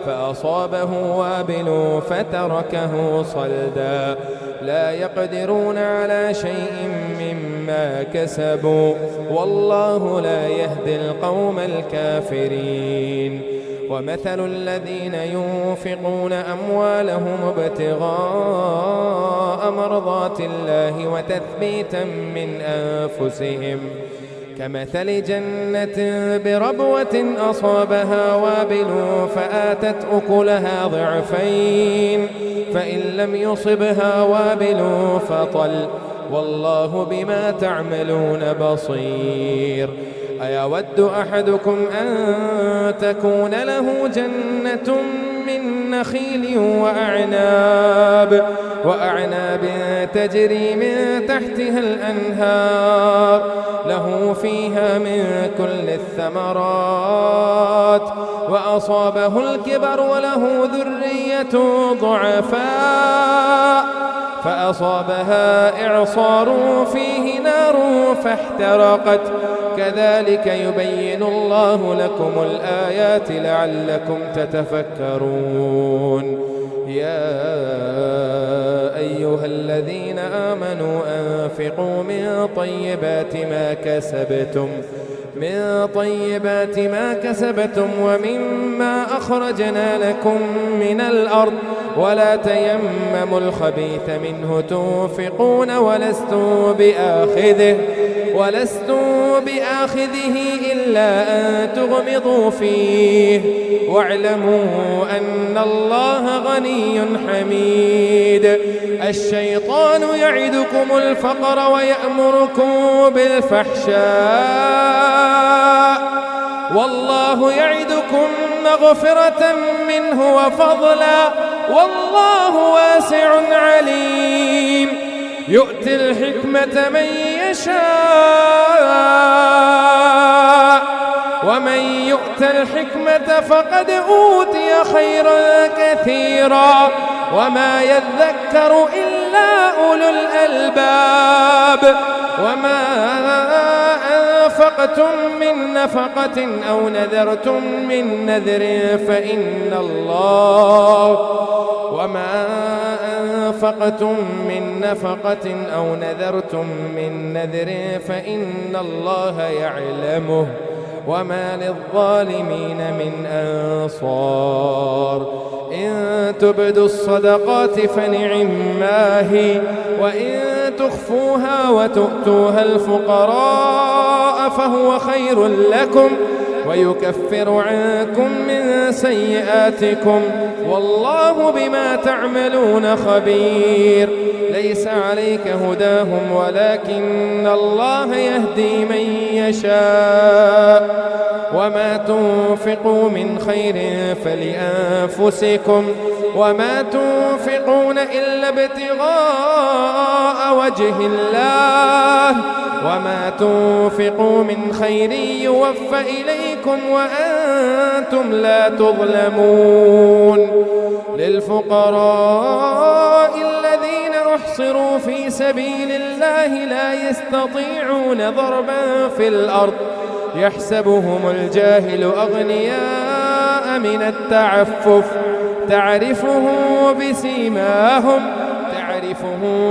فأصابه وابل فتركه صلدا لا يقدرون على شيء مما كسبوا والله لا يهدي القوم الكافرين ومثل الذين ينفقون أموالهم ابتغاء مرضات الله وتثبيتا من أنفسهم كمثل جنة بربوة أصابها وابل فآتت أكلها ضعفين فإن لم يصبها وابل فطل والله بما تعملون بصير أيود أحدكم أن تكون له جنة من نخيل وأعناب تجري من تحتها الأنهار له فيها من كل الثمرات وأصابه الكبر وله ذرية ضعفاء فأصابها إعصار فيه نار فاحترقت كذلك يبين الله لكم الآيات لعلكم تتفكرون يا أيها الذين آمنوا أنفقوا من طيبات ما كسبتم وممما أخرجنا لكم من الأرض ولا تيمموا الخبيث منه تنفقون ولستم بآخذه إلا أن تغمضوا فيه واعلموا أن الله غني حميد الشيطان يعدكم الفقر ويأمركم بالفحشاء والله يعدكم مغفرة منه وفضلا والله واسع عليم يؤتي الحكمة من يشاء ومن يؤت الحكمة فقد أوتي خيرا كثيرا وما يذكر إلا أولو الألباب وما أنفقتم من نفقة أو نذرتم من نذر فإن الله يعلمه وما للظالمين من أنصار إن تبدوا الصدقات فنعما هي وإن تخفوها وتؤتوها الفقراء فهو خير لكم ويكفر عنكم من سيئاتكم والله بما تعملون خبير ليس عليك هداهم ولكن الله يهدي من يشاء وما تنفقوا من خير فلأنفسكم وما تنفقون إلا ابتغاء وجه الله وما تنفقوا من خير يوفى إليكم وأنتم لا تظلمون للفقراء الذين أحصروا في سبيل الله لا يستطيعون ضربا في الأرض يحسبهم الجاهل أغنياء من التعفف تعرفهم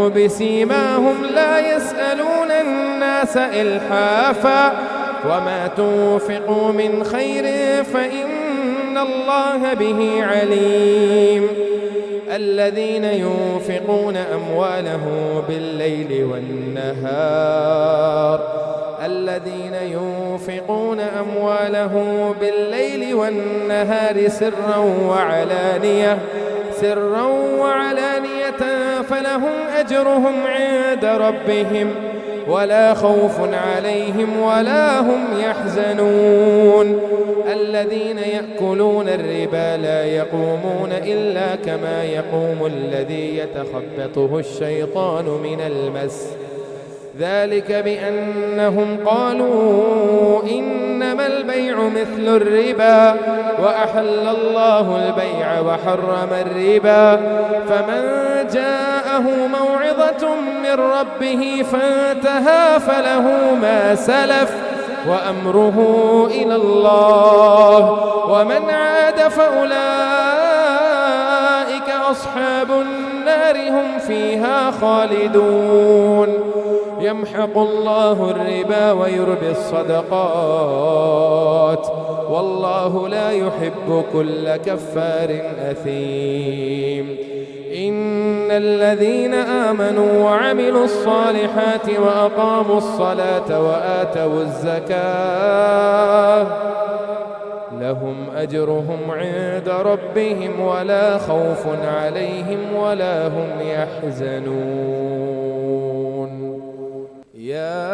بسيماهم لا يسألون الناس إلحافا وما تنفقوا من خير فإن الله به عليم الذين ينفقون أموالهم بالليل والنهار سرا وعلانية فلهم أجرهم عند ربهم ولا خوف عليهم ولا هم يحزنون الذين يأكلون الربا لا يقومون إلا كما يقوم الذي يتخبطه الشيطان من المس ذلك بأنهم قالوا إنما البيع مثل الربا وأحل الله البيع وحرم الربا فمن جاءه موعظة من ربه فانتهى فله ما سلف وأمره إلى الله ومن عاد فأولئك أصحاب النار هم فيها خالدون يمحق الله الربا ويربي الصدقات والله لا يحب كل كفار أثيم إن الذين آمنوا وعملوا الصالحات وأقاموا الصلاة وآتوا الزكاة لهم أجرهم عند ربهم ولا خوف عليهم ولا هم يحزنون يا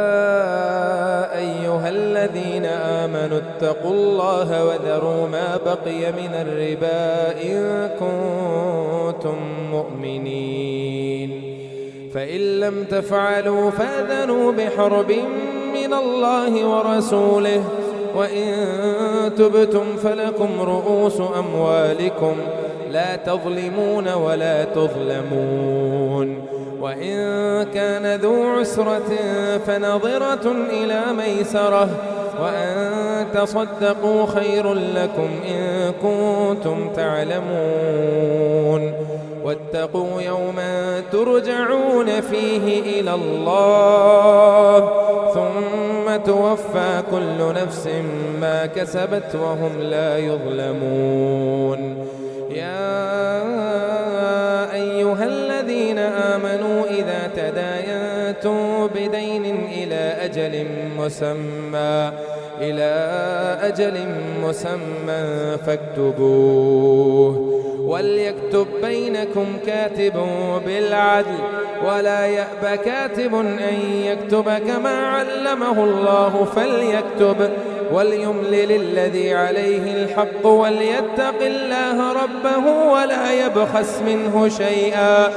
أيها الذين آمنوا اتقوا الله وذروا ما بقي من الربا إن كنتم مؤمنين فإن لم تفعلوا فأذنوا بحرب من الله ورسوله وإن تبتم فلكم رؤوس أموالكم لا تظلمون ولا تظلمون وإن كان ذو عسرة فنظرة إلى ميسرة وأن تصدقوا خير لكم إن كنتم تعلمون واتقوا يوما ترجعون فيه إلى الله ثم توفى كل نفس ما كسبت وهم لا يظلمون يا أيها الذين آمنوا إذا تداينتم بدين إلى أجل مسمى فاكتبوه وليكتب بينكم كاتب بالعدل ولا يأب كاتب أن يكتب كما علمه الله فليكتب وليملل الذي عليه الحق وليتق الله ربه ولا يبخس منه شيئا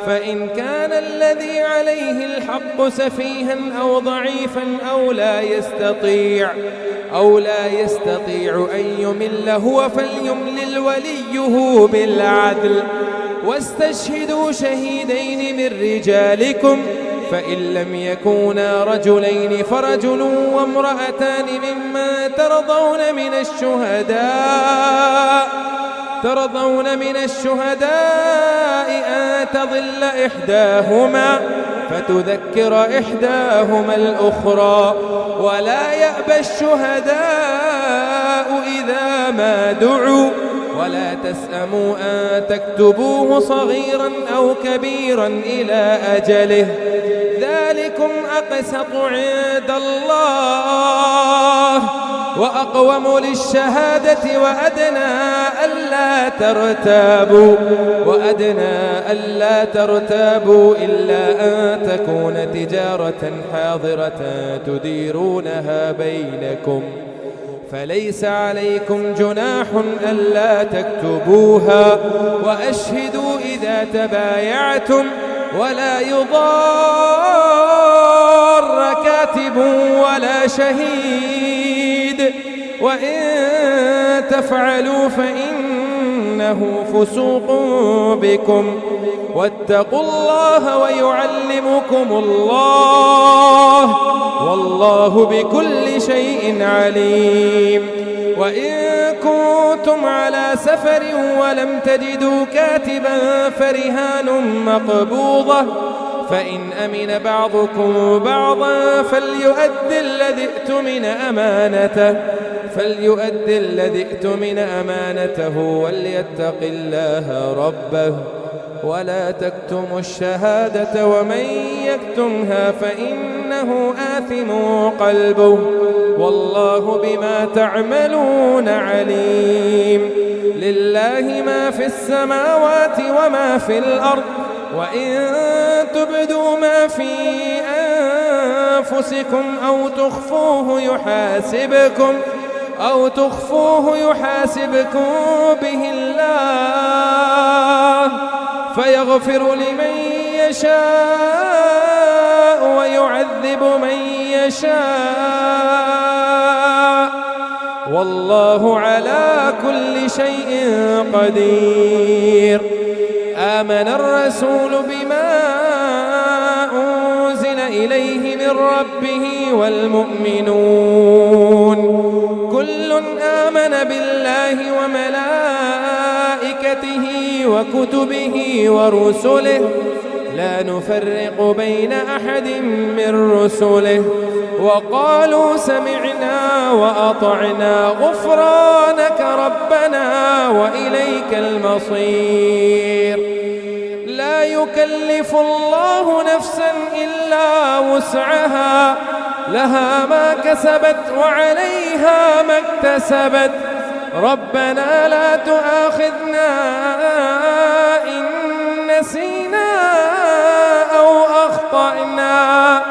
فإن كان الذي عليه الحق سفيها أو ضعيفا أو لا يستطيع أن يمل هو فليملل وليه بالعدل واستشهدوا شهيدين من رجالكم فإن لم يكونا رجلين فرجل وامرأتان ممن ترضون من الشهداء أن تضل إحداهما فتذكر إحداهما الأخرى ولا يأبى الشهداء إذا ما دعوا ولا تسأموا أن تكتبوه صغيرا أو كبيرا إلى أجله ذلكم أقسط عند الله وأقوم للشهادة وأدنى ألا ترتابوا إلا أن تكون تجارة حاضرة تديرونها بينكم فليس عليكم جناح ألا تكتبوها وأشهدوا إذا تبايعتم ولا يضار كاتب ولا شهيد وإن تفعلوا فإنه فسوق بكم واتقوا الله ويعلمكم الله والله بكل شيء عليم وإن كنتم على سفر ولم تجدوا كاتبا فرهان مقبوضة فإن أمن بعضكم بعضا فليؤدي الذي ائتمن أمانته وليتق الله ربه ولا تكتموا الشهادة ومن يكتمها فإنه آثم قلبه والله بما تعملون عليم لله ما في السماوات وما في الأرض وإن تبدوا ما في أنفسكم أو تخفوه يحاسبكم به الله فيغفر لمن يشاء ويعذب يشاء والله على كل شيء قدير. آمن الرسول بما أنزل إليه من ربه والمؤمنون كل آمن بالله وملائكته وكتبه ورسله لا نفرق بين أحد من رسله وقالوا سمعنا وأطعنا غفرانك ربنا وإليك المصير. لا يكلف الله نفسا إلا وسعها لها ما كسبت وعليها ما اكتسبت ربنا لا تؤاخذنا إن نسينا أو أخطأنا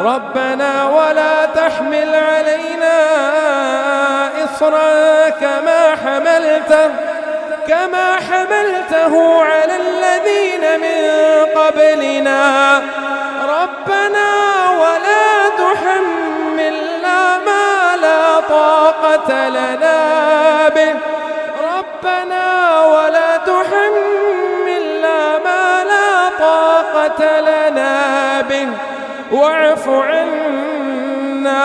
ربنا ولا تحمل علينا إصرا كما حملته على الذين من قبلنا ربنا ولا تحملنا ما لا طاقة لنا به ربنا ولا تحملنا ما لا طاقة لنا به واعف عنا